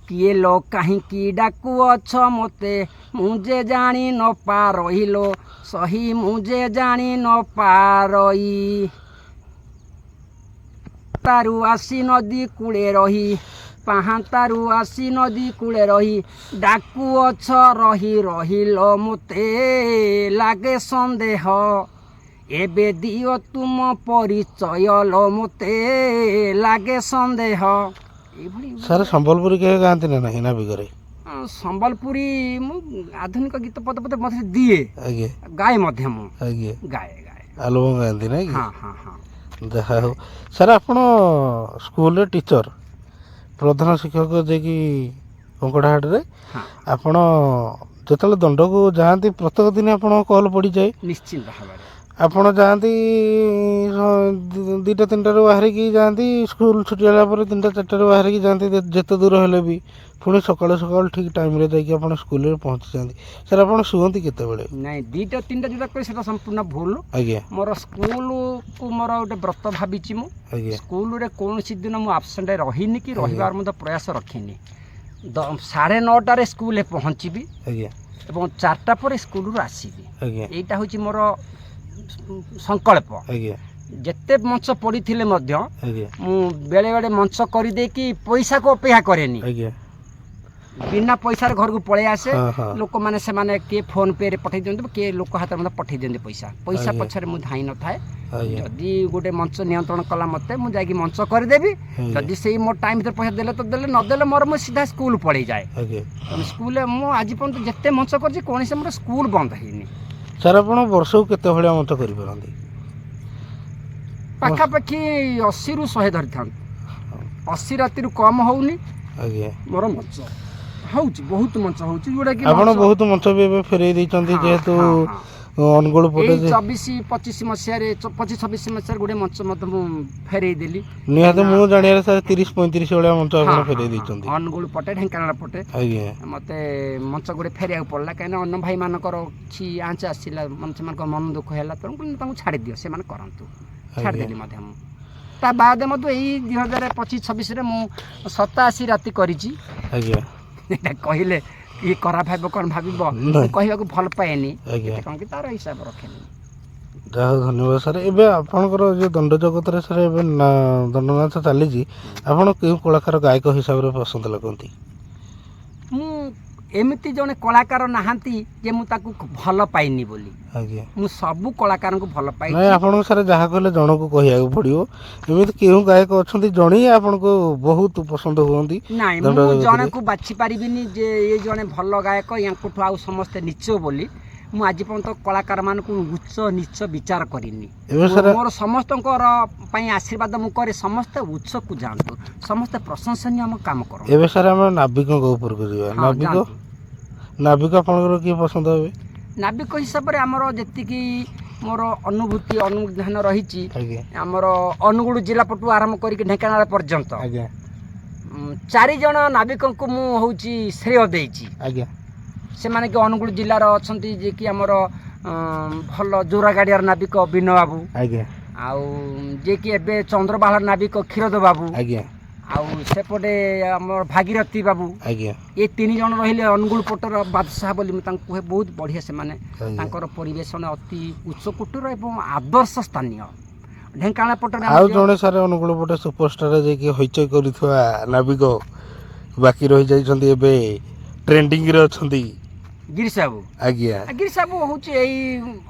କିଏ ଲୋ କାହିଁକି ଡାକୁଅଛ ମୋତେ ମୁଁ ଯେ ଜାଣି ନ ପାରହିଲୋ ସହି ମୁଁ ଯେ ଜାଣି ନ ପାରଇ ତାରୁ ଆସି ନଦୀ କୂଳେ ରହି ପାହାନ୍ତାରୁ ଆସି ନଦୀ କୂଳେ ରହି ଡାକୁଅଛ ରହି ରହିଲ ମୋତେ ଲାଗେ ସନ୍ଦେହ ଏବେ ଦିଅ ତୁମ ପରିଚୟ ଲୋ ମୋତେ ଲାଗେ ସନ୍ଦେହ ଏଇଭଳି ସାର୍ ସମ୍ବଲପୁରୀ କେବେ ଗାଆନ୍ତି ନା ନାହିଁ ନାବିକରେ? ସମ୍ବଲପୁରୀ ମୁଁ ଆଧୁନିକ ଗୀତ ପଦ ମଧ୍ୟ ଦିଏ ଆଜ୍ଞା ଗାଏ ମଧ୍ୟ ମୁଁ ଆଜ୍ଞା ଗାଏ ଆଲବମ୍ ଗାଆନ୍ତି ନାଇଁ କି? ହଁ ହଁ ହଁ ଯାହା ହଉ ସାର୍ ଆପଣ ସ୍କୁଲରେ ଟିଚର ପ୍ରଧାନ ଶିକ୍ଷକ ଯିଏକି କଙ୍କଡ଼ାହାଟରେ ହଁ ଆପଣ ଯେତେବେଳେ ଦଣ୍ଡକୁ ଯାଆନ୍ତି ପ୍ରତ୍ୟେକ ଦିନ ଆପଣଙ୍କ କଲ୍ ପଡ଼ିଯାଏ ନିଶ୍ଚିନ୍ତ ଭାବରେ ଆପଣ ଯାଆନ୍ତି 2ଟା 3ଟାରୁ ବାହାରିକି ଯାଆନ୍ତି, ସ୍କୁଲ ଛୁଟି ହେଲା ପରେ 3ଟା 4ଟାରୁ ବାହାରିକି ଯାଆନ୍ତି, ଯେତେ ଦୂର ହେଲେ ବି ପୁଣି ସକାଳୁ ସକାଳୁ ଠିକ୍ ଟାଇମ୍ରେ ଯାଇକି ଆପଣ ସ୍କୁଲରେ ପହଞ୍ଚି ଯାଆନ୍ତି। ସାର୍ ଆପଣ ଶୁଅନ୍ତି କେତେବେଳେ? ନାଇଁ 2ଟା 3ଟା ଯୋଉଟା କହିଲେ ସେଟା ସମ୍ପୂର୍ଣ୍ଣ ଭୁଲ। ଆଜ୍ଞା ମୋର ସ୍କୁଲକୁ ମୋର ଗୋଟେ ବ୍ରତ ଭାବିଛି। ମୁଁ ଆଜ୍ଞା ସ୍କୁଲରେ କୌଣସି ଦିନ ମୁଁ ଆବସେଣ୍ଟ ରହିନି କି ରହିବାର ମଧ୍ୟ ପ୍ରୟାସ ରଖିନି। 9:30ରେ ସ୍କୁଲରେ ପହଞ୍ଚିବି ଆଜ୍ଞା ଏବଂ 4ଟା ପରେ ସ୍କୁଲରୁ ଆସିବି। ଆଜ୍ଞା ଏଇଟା ହେଉଛି ମୋର ସଂକଳ୍ପ। ଆଜ୍ଞା ଯେତେ ମଞ୍ଚ ପଡ଼ିଥିଲେ ମଧ୍ୟ ଆଜ୍ଞା ମୁଁ ବେଳେ ବେଳେ ମଞ୍ଚ କରିଦେଇକି ପଇସାକୁ ଅପେକ୍ଷା କରେନି। ଆଜ୍ଞା ବିନା ପଇସାରେ ଘରକୁ ପଳେଇ ଆସେ। ହଁ ହଁ ଲୋକମାନେ ସେମାନେ କିଏ ଫୋନ୍ ପେରେ ପଠେଇ ଦିଅନ୍ତି, କିଏ ଲୋକ ହାତରେ ମଧ୍ୟ ପଠେଇ ଦିଅନ୍ତି ପଇସା ଆଜ୍ଞା ପଛରେ ମୁଁ ଧାଇଁ ନଥାଏ। ଆଜ୍ଞା ଯଦି ଗୋଟେ ମଞ୍ଚ ନିୟନ୍ତ୍ରଣ କଲା ମୋତେ, ମୁଁ ଯାଇକି ମଞ୍ଚ କରିଦେବି। ଆଜ୍ଞା ଯଦି ସେଇ ମୋ ଟାଇମ୍ ଭିତରେ ପଇସା ଦେଲେ ତ ଦେଲେ, ନଦେଲେ ମୋର ମୁଁ ସିଧା ସ୍କୁଲ ପଳେଇଯାଏ। ଆଜ୍ଞା। ତେଣୁ ସ୍କୁଲରେ ମୁଁ ଆଜି ପର୍ଯ୍ୟନ୍ତ ଯେତେ ମଞ୍ଚ କରିଛି କୌଣସି ମୋର ସ୍କୁଲ ବନ୍ଦ ହେଇନି। ସାର୍ ଆପଣ ବର୍ଷକୁ କେତେ ଭଳିଆ ମଞ୍ଚ କରିପାରନ୍ତି? ପାଖାପାଖି 80ରୁ 100 ଧରିଥାନ୍ତୁ। 80 ରାତିରୁ କମ୍ ହଉନି ଆଜ୍ଞା। ମୋର ମଞ୍ଚ ହଉଛି, ବହୁତ ମଞ୍ଚ ହଉଛି ଯୋଉଟାକି ଆପଣ ବହୁତ ମଞ୍ଚ ବି ଏବେ ଫେରେଇ ଦେଇଛନ୍ତି, ଯେହେତୁ ଅନୁଗୁଳ ପଟେ ଏଇ 24-25 ମସିହାରେ 25-26 ମସିହାରେ ଗୋଟେ ମଞ୍ଚ ମଧ୍ୟ ମୁଁ ଫେରେଇ ଦେଲି। ନିହାତି ମୁଁ ଜାଣିବାରେ ସାର୍ 30-35 ଭଳିଆ ମଞ୍ଚ ଆପଣ ଫେରେଇ ଦେଇଛନ୍ତି। ଅନୁଗୁଳ ପଟେ, ଢେଙ୍କାନାଳ ପଟେ ଆଜ୍ଞା ମୋତେ ମଞ୍ଚ ଗୋଟେ ଫେରିବାକୁ ପଡ଼ିଲା। କାହିଁକିନା ଅନ୍ୟ ଭାଇମାନଙ୍କର କିଛି ଆଞ୍ଚ ଆସିଲା, ସେମାନଙ୍କର ମନ ଦୁଃଖ ହେଲା, ତେଣୁ ତାଙ୍କୁ ଛାଡ଼ିଦିଅ, ସେମାନେ କରନ୍ତୁ। ଛାଡ଼ିଦେଲି ମଧ୍ୟ ମୁଁ। ତା ବାଦ ମଧ୍ୟ ଏଇ 2025-26ରେ ମୁଁ 87 ରାତି କରିଛି। ଆଜ୍ଞା। ଏଇଟା କହିଲେ କିଏ ଖରାପ ଭାବିବ କ'ଣ ଭାବିବ, ମୁଁ କହିବାକୁ ଭଲ ପାଏନି। କେତେ କ'ଣ କି ତାର ହିସାବ ରଖେନି। ଯାହା ହଉ ଧନ୍ୟବାଦ ସାର୍। ଏବେ ଆପଣଙ୍କର ଯେଉଁ ଦଣ୍ଡ ଜଗତରେ ସାର୍ ଏବେ ଦଣ୍ଡନାଚ ଚାଲିଛି, ଆପଣ କେଉଁ କଳାକାର ଗାୟକ ହିସାବରେ ପସନ୍ଦ ଲାଗନ୍ତି? ମୁଁ ଏମିତି ଜଣେ କଳାକାର ନାହାନ୍ତି ଯେ ମୁଁ ତାକୁ ଭଲ ପାଇନି ବୋଲି। ଆଜ୍ଞା। ମୁଁ ସବୁ କଳାକାରଙ୍କୁ ଭଲ ପାଇଛି। ନାଇଁ ଆପଣଙ୍କୁ ସାର୍ ଯାହା କହିଲେ ଜଣକୁ କହିବାକୁ ପଡ଼ିବ। ଏମିତି କେଉଁ ଗାୟକ ଅଛନ୍ତି ଜଣେ ଆପଣଙ୍କୁ ବହୁତ ପସନ୍ଦ ହୁଅନ୍ତି? ନାଇଁ, ମୁଁ ଜଣକୁ ବାଛି ପାରିବିନି ଯେ ଏ ଜଣେ ଭଲ ଗାୟକ, ୟାଙ୍କଠୁ ଆଉ ସମସ୍ତେ ନିଚ ବୋଲି। ମୁଁ ଆଜି ପର୍ଯ୍ୟନ୍ତ କଳାକାରମାନଙ୍କୁ ଉଚ୍ଚ ନିଚ ବିଚାର କରିନି। ମୋର ସମସ୍ତଙ୍କର ପାଇଁ ଆଶୀର୍ବାଦ ମୁଁ କରେ, ସମସ୍ତେ ଉଚ୍ଚକୁ ଯାଆନ୍ତୁ, ସମସ୍ତେ ପ୍ରଶଂସନୀୟ ଆମ କାମ କରନ୍ତୁ। ଏବେ ସାର୍ ଆମେ ନାବିକଙ୍କ ଉପରକୁ ଯିବା। ନାବିକ ଆପଣଙ୍କର କିଏ ପସନ୍ଦ ହେବେ? ନାବିକ ହିସାବରେ ଆମର ଯେତିକି ମୋର ଅନୁଭୂତି ଅନୁଧ୍ୟାନ ରହିଛି, ଆଜ୍ଞା ଆମର ଅନୁଗୁଳ ଜିଲ୍ଲା ପଟୁ ଆରମ୍ଭ କରିକି ଢେଙ୍କାନାଳ ପର୍ଯ୍ୟନ୍ତ ଆଜ୍ଞା 4 ଜଣ ନାବିକଙ୍କୁ ମୁଁ ହେଉଛି ଶ୍ରେୟ ଦେଇଛି। ଆଜ୍ଞା। ସେମାନେ କି ଅନୁଗୁଳ ଜିଲ୍ଲାର ଅଛନ୍ତି, ଯିଏକି ଆମର ଭଲ ଜୋରାଗାଡ଼ିଆର ନାବିକ ବିନୟ ବାବୁ, ଆଜ୍ଞା, ଆଉ ଯିଏକି ଏବେ ଚନ୍ଦ୍ରବାହାର ନାବିକ କ୍ଷୀରୋଦ ବାବୁ, ଆଜ୍ଞା, ଆଉ ସେପଟେ ଆମର ଭାଗୀରଥୀ ବାବୁ, ଆଜ୍ଞା। ଏ 3 ଜଣ ରହିଲେ ଅନୁଗୁଳ ପଟର ବାଦଶାହ ବୋଲି ମୁଁ ତାଙ୍କୁ କୁହେ। ବହୁତ ବଢ଼ିଆ ସେମାନେ, ତାଙ୍କର ପରିବେଷଣ ଅତି ଉଚ୍ଚକୋଟୀର ଏବଂ ଆଦର୍ଶ ସ୍ଥାନୀୟ। ଢେଙ୍କାନାଳ ପଟରେ ଆଉ ଜଣେ ସାର୍ ଅନୁଗୁଳ ପଟେ ସୁପରଷ୍ଟାର ଯାଇକି ହଇଚଇ କରୁଥିବା ନାବିକ ବାକି ରହିଯାଇଛନ୍ତି, ଏବେ ଟ୍ରେଣ୍ଡିଂରେ ଅଛନ୍ତି, ଗିରିଶ ବାବୁ। ଆଜ୍ଞା। ଗିରିଶ ବାବୁ ହେଉଛି ଏଇ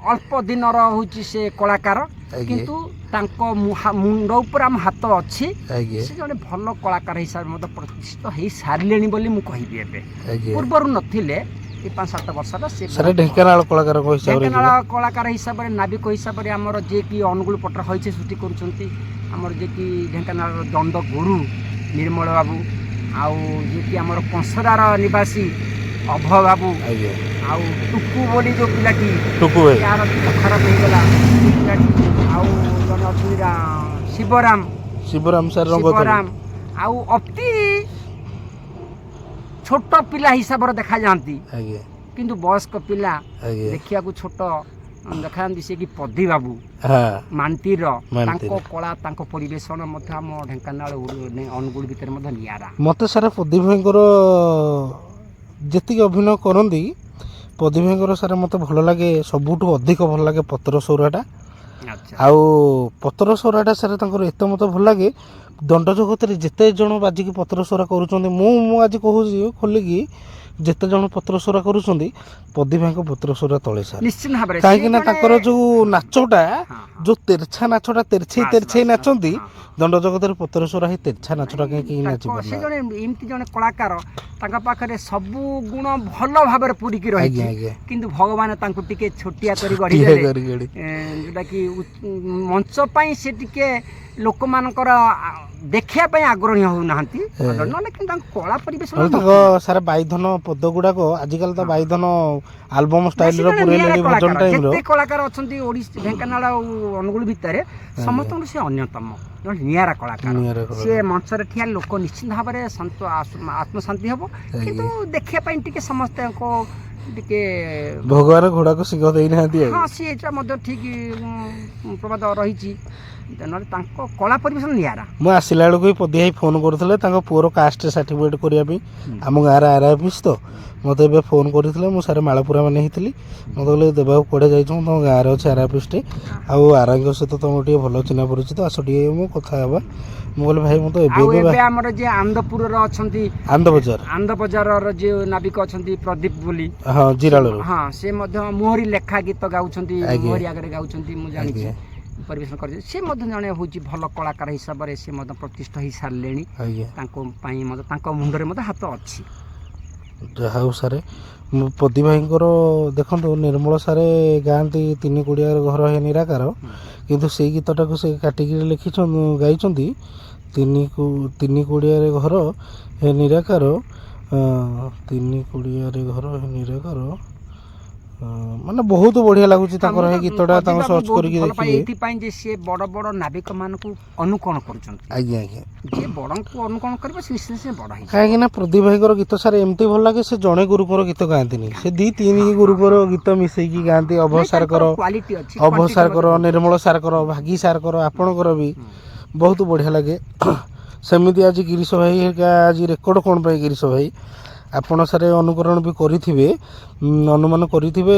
ଅଳ୍ପ ଦିନର ହେଉଛି ସେ କଳାକାର, କିନ୍ତୁ ତାଙ୍କ ମୁଣ୍ଡ ଉପରେ ଆମ ହାତ ଅଛି। ସେ ଜଣେ ଭଲ କଳାକାର ହିସାବରେ ମଧ୍ୟ ପ୍ରତିଷ୍ଠିତ ହେଇସାରିଲେଣି ବୋଲି ମୁଁ କହିବି। ଏବେ ପୂର୍ବରୁ ନଥିଲେ, 5-7 ବର୍ଷର ସେ ଢେଙ୍କାନାଳ କଳାକାର ହିସାବରେ, ଢେଙ୍କାନାଳ କଳାକାର ହିସାବରେ, ନାବିକ ହିସାବରେ ଆମର ଯିଏକି ଅନୁଗୁଳ ପଟରେ ହଇଚଇ ସୃଷ୍ଟି କରୁଛନ୍ତି, ଆମର ଯିଏକି ଢେଙ୍କାନାଳର ଦଣ୍ଡ ଗୁରୁ ନିର୍ମଳ ବାବୁ, ଆଉ ଯିଏକି ଆମର କଂସଦାର ନିବାସୀ ଅଭୟ ବାବୁ, ଆଉ ଟୁକୁ ବୋଲି ଯେଉଁ ପିଲାଟି, ଟୁକୁ ଭାଇ, ଯାହାର ଖରାପ ହେଇଗଲା ସେ ପିଲାଟି, ଆଉ ଜଣେ ଅଛନ୍ତି ଶିବରାମ, ଆଉ ଅତି ଛୋଟ ପିଲା ହିସାବରେ ଦେଖାଯାଆନ୍ତି, କିନ୍ତୁ ବୟସ୍କ ପିଲା ଦେଖିବାକୁ ଛୋଟ ଦେଖାଯାଆନ୍ତି, ସେ କି ପଦୀ ବାବୁ ମାନ୍ତିର। ତାଙ୍କ କଳା, ତାଙ୍କ ପରିବେଷଣ ମଧ୍ୟ ଆମ ଢେଙ୍କାନାଳ ଅନୁଗୁଳ ଭିତରେ ମଧ୍ୟ ନିଆରା। ମୋତେ ସାର୍ ପଦୀ ଭାଇଙ୍କର ଯେତିକି ଅଭିନୟ କରନ୍ତି, ପଦୀ ଭାଇଙ୍କର ସାର୍ ମୋତେ ଭଲ ଲାଗେ, ସବୁଠୁ ଅଧିକ ଭଲ ଲାଗେ ପତ୍ର ସୌରାଟା। ଆଉ ପତ୍ର ସୌରାଟା ସାର୍ ତାଙ୍କର ଏତେ ମୋତେ ଭଲ ଲାଗେ, ଦଣ୍ଡ ଜଗତରେ ଯେତେ ଜଣ ବାଜିକି ପତ୍ର ସୌରା କରୁଛନ୍ତି, ମୁଁ ଆଜି କହୁଛି ଖୋଲିକି, ଯେତେ ଜଣ ପତ୍ର ସୌରା କରୁଛନ୍ତି, ପଦୀ ଭାଇଙ୍କ ପତ୍ର ସୌରା ତଳେ ସାର୍, ନିଶ୍ଚିତ ଭାବରେ। କାହିଁକି ନା ତାଙ୍କର ଯୋଉ ନାଚଟା, ଯୋଉ ତେରଛା ନାଚଟା ତେରଛେଇ ନାଚନ୍ତି, ଦଣ୍ଡ ଜଗତରେ ପତ୍ର ସୌରା ହେଇ ତେରଛା ନାଚଟା କେହି ନାଚିବ। ସେ ଜଣେ ଏମିତି ଜଣେ କଳାକାର, ତାଙ୍କ ପାଖରେ ସବୁ ଗୁଣ ଭଲ ଭାବରେ ପୂରିକି ରହିଛି, କିନ୍ତୁ ଭଗବାନ ତାଙ୍କୁ ଟିକେ ଛୋଟିଆ କରି ଗଢ଼ିଦେଲେ, ଯୋଉଟାକି ମଞ୍ଚ ପାଇଁ ସେ ଟିକେ ଲୋକମାନଙ୍କର ଦେଖିବା ପାଇଁ ଆଗ୍ରହୀ ହଉନାହାନ୍ତି ନହେଲେ କିନ୍ତୁ ତାଙ୍କ କଳା ପରିବେଷଣ ତାଙ୍କ ସାରା ବାଇଧନ ପଦ ଗୁଡାକ ଆଜିକାଲି ତ ବାଇଧନ ଆଲବମ ଷ୍ଟାଇଲର ପୁରେଇଲେଣି ଭଜନ ଟାଇମର। ଯେତେ କଳାକାର ଅଛନ୍ତି ଓଡ଼ିଶା ଢେଙ୍କାନାଳ ଆଉ ଅନୁଗୁଳ ଭିତରେ ସମସ୍ତଙ୍କୁ ସେ ଅନ୍ୟତମ ଜଣେ ନିଆରା କଳାକାର। ସିଏ ମଞ୍ଚରେ ଠିଆ ଲୋକ ନିଶ୍ଚିନ୍ତ ଭାବରେ ଆତ୍ମଶାନ୍ତି ହବ କିନ୍ତୁ ଦେଖିବା ପାଇଁ ଟିକେ ସମସ୍ତଙ୍କ ଟିକେ ଭଗବାନ ଘୋଡାକୁ ଶିଖ ଦେଇନାହାନ୍ତି। ହଁ ସିଏଟା ମଧ୍ୟ ଠିକ ପ୍ରବାଦ ରହିଛି ନହେଲେ ତାଙ୍କ କଳା ପରିବେଷଣ ନିଆରା। ମୁଁ ଆସିଲା ବେଳକୁ ବି ପଦିଆ ଭାଇ ଫୋନ କରୁଥିଲେ ତାଙ୍କ ପୁଅର କାଷ୍ଟ ସାର୍ଟିଫିକେଟ୍ କରିବା ପାଇଁ ଆମ ଗାଁର ଆର୍ ଅଫିସ୍ ତ ମୋତେ ଏବେ ଫୋନ୍ କରିଥିଲେ। ମୁଁ ସାର୍ ମାଳପୁରା ମାନେ ହେଇଥିଲି ମୋତେ କହିଲେ ଦେବାକୁ କୁଆଡ଼େ ଯାଇଛୁ ତମ ଗାଁରେ ଅଛି ଆର୍ ଅଫିସ୍ଟେ ଆଉ ଆର୍ଆଇଙ୍କ ସହିତ ତମର ଟିକେ ଭଲ ଚିହ୍ନା ପରିଚିତ ଆସ ଟିକେ ମୁଁ କଥା ହେବା। ମୁଁ କହିଲି ଭାଇ ମୁଁ ତ ଏବେ ଆମର ଯିଏ ଆନନ୍ଦପୁରର ଅଛନ୍ତି ଆନନ୍ଦ ବଜାରର ଯିଏ ନାବିକ ଅଛନ୍ତି ପ୍ରଦୀପ ବୋଲି ହଁ ଜିରାଳରୁ ହଁ ସେ ମଧ୍ୟ ମୋହରି ଲେଖା ଗୀତ ଗାଉଛନ୍ତି ମୋହରି ଆଗରେ ଗାଉଛନ୍ତି ମୁଁ ଜାଣିଛି ପରିବେଷଣ କରିଛନ୍ତି। ସେ ମଧ୍ୟ ଜଣେ ହେଉଛି ଭଲ କଳାକାର ହିସାବରେ ସେ ମଧ୍ୟ ପ୍ରତିଷ୍ଠା ହେଇସାରିଲେଣି। ତାଙ୍କ ପାଇଁ ମଧ୍ୟ ତାଙ୍କ ମୁଣ୍ଡରେ ମଧ୍ୟ ହାତ ଅଛି। ଯାହା ହଉ ସାରେ ମୁଁ ପଦି ଭାଇଙ୍କର ଦେଖନ୍ତୁ ନିର୍ମଳ ସାରେ ଗାଆନ୍ତି 3 କୁଡ଼ିଆର ଘର ହେ ନିରାକାର କିନ୍ତୁ ସେଇ ଗୀତଟାକୁ ସେ କାଟିକି ଲେଖିଛନ୍ତି ଗାଇଛନ୍ତି 3 କୁଡ଼ିଆରେ ଘର ହେ ନିରାକାର 3 କୁଡ଼ିଆରେ ଘର ହେ ନିରାକାର ମାନେ ବହୁତ ବଢିଆ ଲାଗୁଛି ତାଙ୍କର ଏ ଗୀତଟା ତାଙ୍କୁ ସର୍ଚ୍ଚ କରିକି ଦେଖିବେ। ଏଇଥିପାଇଁ ଯେ ସିଏ ବଡ଼ ବଡ଼ ନାବିକ ମାନଙ୍କୁ ଅନୁକରଣ କରୁଛନ୍ତି। ଆଜ୍ଞା ଆଜ୍ଞା ଯିଏ ବଡ଼ଙ୍କୁ ଅନୁକରଣ କରିବ ସେ ନିଶ୍ଚୟ ବଡ଼ ହେଇଯିବ। କାହିଁକି ନା ପ୍ରଦୀପ ଭାଇଙ୍କର ଗୀତ ସାର୍ ଏମିତି ଭଲ ଲାଗେ ସେ ଜଣେ ଗୁରୁଙ୍କର ଗୀତ ଗାଆନ୍ତିନି ସେ 2-3 ଗୁରୁଙ୍କର ଗୀତ ମିଶେଇକି ଗାଆନ୍ତି। ଅଭୟ ସାର୍ଙ୍କର ନିର୍ମଳ ସାର୍ଙ୍କର ଭାଗୀ ସାର୍ଙ୍କର ଆପଣଙ୍କର ବି ବହୁତ ବଢିଆ ଲାଗେ। ସେମିତି ଆଜି ଗିରିଶ ଭାଇ ଆଜି ରେକର୍ଡ କ'ଣ ପାଇଁ ଗିରିଶ ଭାଇ ଆପଣ ସାର୍ ଅନୁକରଣ ବି କରିଥିବେ ଅନୁମାନ କରିଥିବେ।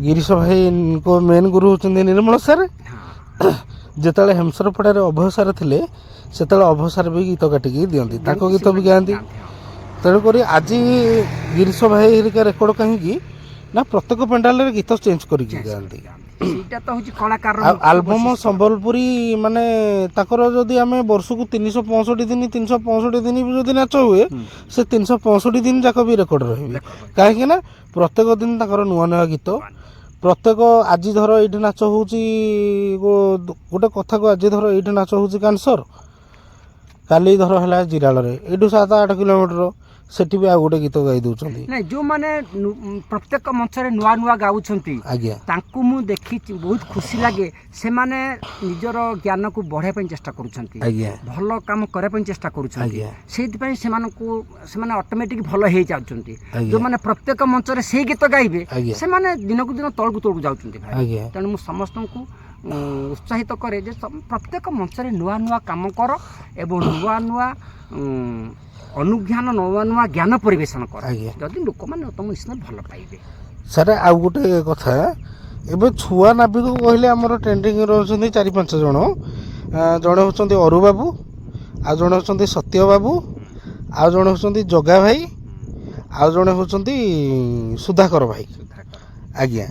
ଗିରିଶ ଭାଇଙ୍କ ମେନ୍ ଗୁରୁ ହେଉଛନ୍ତି ନିର୍ମଳ ସାର୍। ଯେତେବେଳେ ହେମସରପଡ଼ାରେ ଅଭୟ ସାର୍ ଥିଲେ ସେତେବେଳେ ଅଭୟ ସାର୍ ବି ଗୀତ କାଟିକି ଦିଅନ୍ତି ତାଙ୍କ ଗୀତ ବି ଗାଆନ୍ତି। ତେଣୁକରି ଆଜି ଗିରିଶ ଭାଇ ହେରିକା ରେକର୍ଡ କାହିଁକି ନା ପ୍ରତ୍ୟେକ ପେଣ୍ଡାଲରେ ଗୀତ ଚେଞ୍ଜ କରିକି ଗାଆନ୍ତି। ଆଉ ଆଲବମ ସମ୍ବଲପୁରୀ ମାନେ ତାଙ୍କର ଯଦି ଆମେ ବର୍ଷକୁ 365 ଦିନ 365 ଦିନ ବି ଯଦି ନାଚ ହୁଏ ସେ 365 ଦିନ ଯାକ ବି ରେକର୍ଡ ରହିବେ। କାହିଁକି ନା ପ୍ରତ୍ୟେକ ଦିନ ତାଙ୍କର ନୂଆ ନୂଆ ଗୀତ ପ୍ରତ୍ୟେକ ଆଜି ଧର ଏଇଠି ନାଚ ହେଉଛି ଗୋଟେ କଥାକୁ ଆଜି ଧର ଏଇଠି ନାଚ ହେଉଛି କାନସର କାଲି ଧର ହେଲା ଜିରାଳରେ ଏଇଠୁ 7-8 କିଲୋମିଟର ସେଠି ବି ଆଉ ଗୋଟେ ଗୀତ ଗାଇ ଦଉଛନ୍ତି। ନାଇଁ ଯୋଉମାନେ ପ୍ରତ୍ୟେକ ମଞ୍ଚରେ ନୂଆ ନୂଆ ଗାଉଛନ୍ତି ଆଜ୍ଞା ତାଙ୍କୁ ମୁଁ ଦେଖିଛି ବହୁତ ଖୁସି ଲାଗେ। ସେମାନେ ନିଜର ଜ୍ଞାନକୁ ବଢ଼ାଇବା ପାଇଁ ଚେଷ୍ଟା କରୁଛନ୍ତି ଭଲ କାମ କରିବା ପାଇଁ ଚେଷ୍ଟା କରୁଛନ୍ତି। ସେଇଥିପାଇଁ ସେମାନେ ଅଟୋମେଟିକ ଭଲ ହେଇଯାଉଛନ୍ତି। ଯୋଉମାନେ ପ୍ରତ୍ୟେକ ମଞ୍ଚରେ ସେଇ ଗୀତ ଗାଇବେ ସେମାନେ ଦିନକୁ ଦିନ ତଳକୁ ଯାଉଛନ୍ତି। ତେଣୁ ମୁଁ ସମସ୍ତଙ୍କୁ ଉତ୍ସାହିତ କରେ ଯେ ପ୍ରତ୍ୟେକ ମଞ୍ଚରେ ନୂଆ ନୂଆ କାମ କର ଏବଂ ନୂଆ ନୂଆ ଅନୁଜ୍ଞାନ ନୂଆ ନୂଆ ଜ୍ଞାନ ପରିବେଷଣ କର ଯଦି ଲୋକମାନେ ତମ ନିଶ୍ଚୟ ଭଲ ପାଇବେ। ସାର୍ ଆଉ ଗୋଟେ କଥା ଏବେ ଛୁଆ ନାବିକ କହିଲେ ଆମର ଟ୍ରେଣ୍ଡିଂରେ ଅଛନ୍ତି 4-5 ଜଣ। ଜଣେ ହେଉଛନ୍ତି ଅରୁ ବାବୁ ଆଉ ଜଣେ ହେଉଛନ୍ତି ସତ୍ୟ ବାବୁ ଆଉ ଜଣେ ହେଉଛନ୍ତି ଜଗା ଭାଇ ଆଉ ଜଣେ ହେଉଛନ୍ତି ସୁଧାକର ଭାଇ। ଆଜ୍ଞା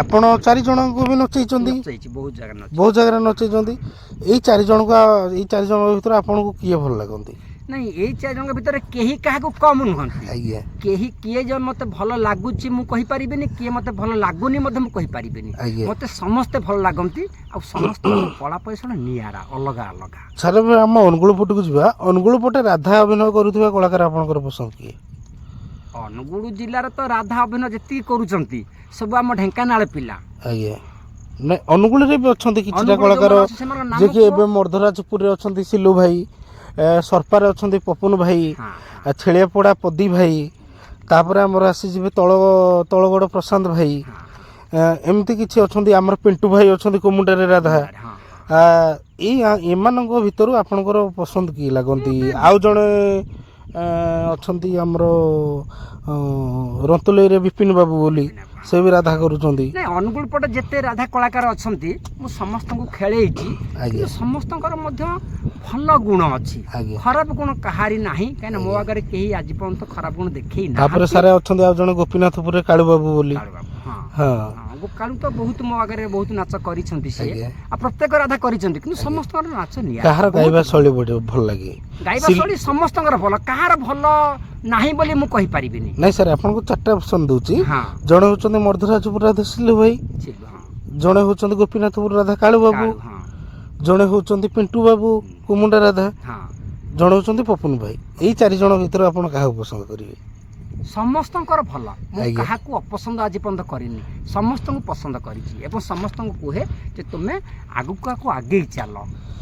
ଆପଣ 4 ଜଣଙ୍କୁ ବି ନଚେଇଛନ୍ତି ବହୁତ ଜାଗାରେ ନଚେଇଛନ୍ତି। ଏଇ 4 ଜଣଙ୍କ ଭିତରେ ଆପଣଙ୍କୁ କିଏ ଭଲ ଲାଗନ୍ତି? ନାଇଁ ଏଇ 4 ଜଣଙ୍କ ଭିତରେ କେହି କାହାକୁ କମ୍ ନୁହନ୍ତି। କିଏ ଯେ ମୋତେ ଭଲ ଲାଗୁଛି ମୁଁ କହିପାରିବିନି କିଏ ମୋତେ ଭଲ ଲାଗୁନି ମଧ୍ୟ ମୁଁ କହିପାରିବିନି। ମୋତେ ସମସ୍ତେ ଭଲ ଲାଗନ୍ତି ଆଉ ସମସ୍ତଙ୍କର କଳା ପରିବେଷଣ ନିଆରା ଅଲଗା ଅଲଗା। ସାର୍ ଆମ ଅନୁଗୁଳ ପଟକୁ ଯିବା ଅନୁଗୁଳ ପଟେ ରାଧା ଅଭିନୟ କରୁଥିବା କଳାକାର ଆପଣଙ୍କର ପସନ୍ଦ କିଏ? ଅନୁଗୁଳ ଜିଲ୍ଲାରେ ତ ରାଧା ଅଭିନୟ ଯେତିକି କରୁଛନ୍ତି ସବୁ ଆମ ଢେଙ୍କାନାଳ ପିଲା। ଆଜ୍ଞା ନାଇଁ ଅନୁଗୁଳରେ ବି ଅଛନ୍ତି କିଛିଟା କଳାକାର ଯିଏକି ଏବେ ମର୍ଦ୍ଦରାଜପୁରରେ ଅଛନ୍ତି ସିଲୁ ଭାଇ ସର୍ପାରେ ଅଛନ୍ତି ପପୁନ ଭାଇ ଛେଳିଆପଡ଼ା ପଦୀ ଭାଇ ତାପରେ ଆମର ଆସିଯିବେ ତଳଗଡ଼ ପ୍ରଶାନ୍ତ ଭାଇ ଏମିତି କିଛି ଅଛନ୍ତି। ଆମର ପିଣ୍ଟୁ ଭାଇ ଅଛନ୍ତି କୁମୁଣ୍ଡାରେ ରାଧା। ଏମାନଙ୍କ ଭିତରୁ ଆପଣଙ୍କର ପସନ୍ଦ କିଏ ଲାଗନ୍ତି? ଆଉ ଜଣେ ଅଛନ୍ତି ଆମର ରନ୍ତୁଲେଇରେ ବିପିନ ବାବୁ ବୋଲି ସେ ବି ରାଧା କରୁଛନ୍ତି। ଅନୁଗୁଳ ପଟେ ଯେତେ ରାଧା କଳାକାର ଅଛନ୍ତି ମୁଁ ସମସ୍ତଙ୍କୁ ଖେଳେଇଛି କିନ୍ତୁ ସମସ୍ତଙ୍କର ମଧ୍ୟ ଭଲ ଗୁଣ ଅଛି। ଖରାପ ଗୁଣ କାହାରି ନାହିଁ କାହିଁକିନା ମୋ ଆଗରେ କେହି ଆଜି ପର୍ଯ୍ୟନ୍ତ ଖରାପ ଗୁଣ ଦେଖେଇ ନାହାନ୍ତି। ତାପରେ ସାର୍ ଅଛନ୍ତି ଆଉ ଜଣେ ଗୋପୀନାଥପୁରରେ କାଳୁ ବାବୁ ବୋଲି। କାଳୁ ତ ବହୁତ ମୋ ଆଗରେ ବହୁତ ନାଚ କରିଛନ୍ତି ସିଏ ଆଉ ପ୍ରତ୍ୟେକ ରାଧା କରିଛନ୍ତି କିନ୍ତୁ ସମସ୍ତଙ୍କର ନାଚ ନିଆରା। କାହାର ଗାଇବା ଶୈଳୀ ଭଲ ଲାଗେ? ଗାଇବା ଶୈଳୀ ସମସ୍ତଙ୍କର ଭଲ କାହାର ଭଲ ନାହିଁ ବୋଲି ମୁଁ କହିପାରିବିନି। ନାଇଁ ସାର୍ ଆପଣଙ୍କୁ 4ଟା ଅପସନ୍ ଦଉଛି। ଜଣେ ହେଉଛନ୍ତି ମର୍ଦ୍ଦରାଜପୁର ରାଧା ସିଲୁ ଭାଇ ଜଣେ ହେଉଛନ୍ତି ଗୋପୀନାଥପୁର ରାଧା କାଳୁ ବାବୁ ଜଣେ ହେଉଛନ୍ତି ପିଣ୍ଟୁ ବାବୁ କୁମୁଣ୍ଡା ରାଧା, ହଁ ଜଣେ ହେଉଛନ୍ତି ପପୁନ ଭାଇ। ଏଇ 4 ଜଣ ଭିତରେ ଆପଣ କାହାକୁ ପସନ୍ଦ କରିବେ? ସମସ୍ତଙ୍କର ଭଲ, ମୁଁ ଆଜ୍ଞା। କାହାକୁ ଅପସନ୍ଦ ଆଜି ପର୍ଯ୍ୟନ୍ତ କରିନି, ସମସ୍ତଙ୍କୁ ପସନ୍ଦ କରିଛି ଏବଂ ସମସ୍ତଙ୍କୁ କୁହେ ଯେ ତୁମେ ଆଗକୁ ଆଗେଇ ଚାଲ,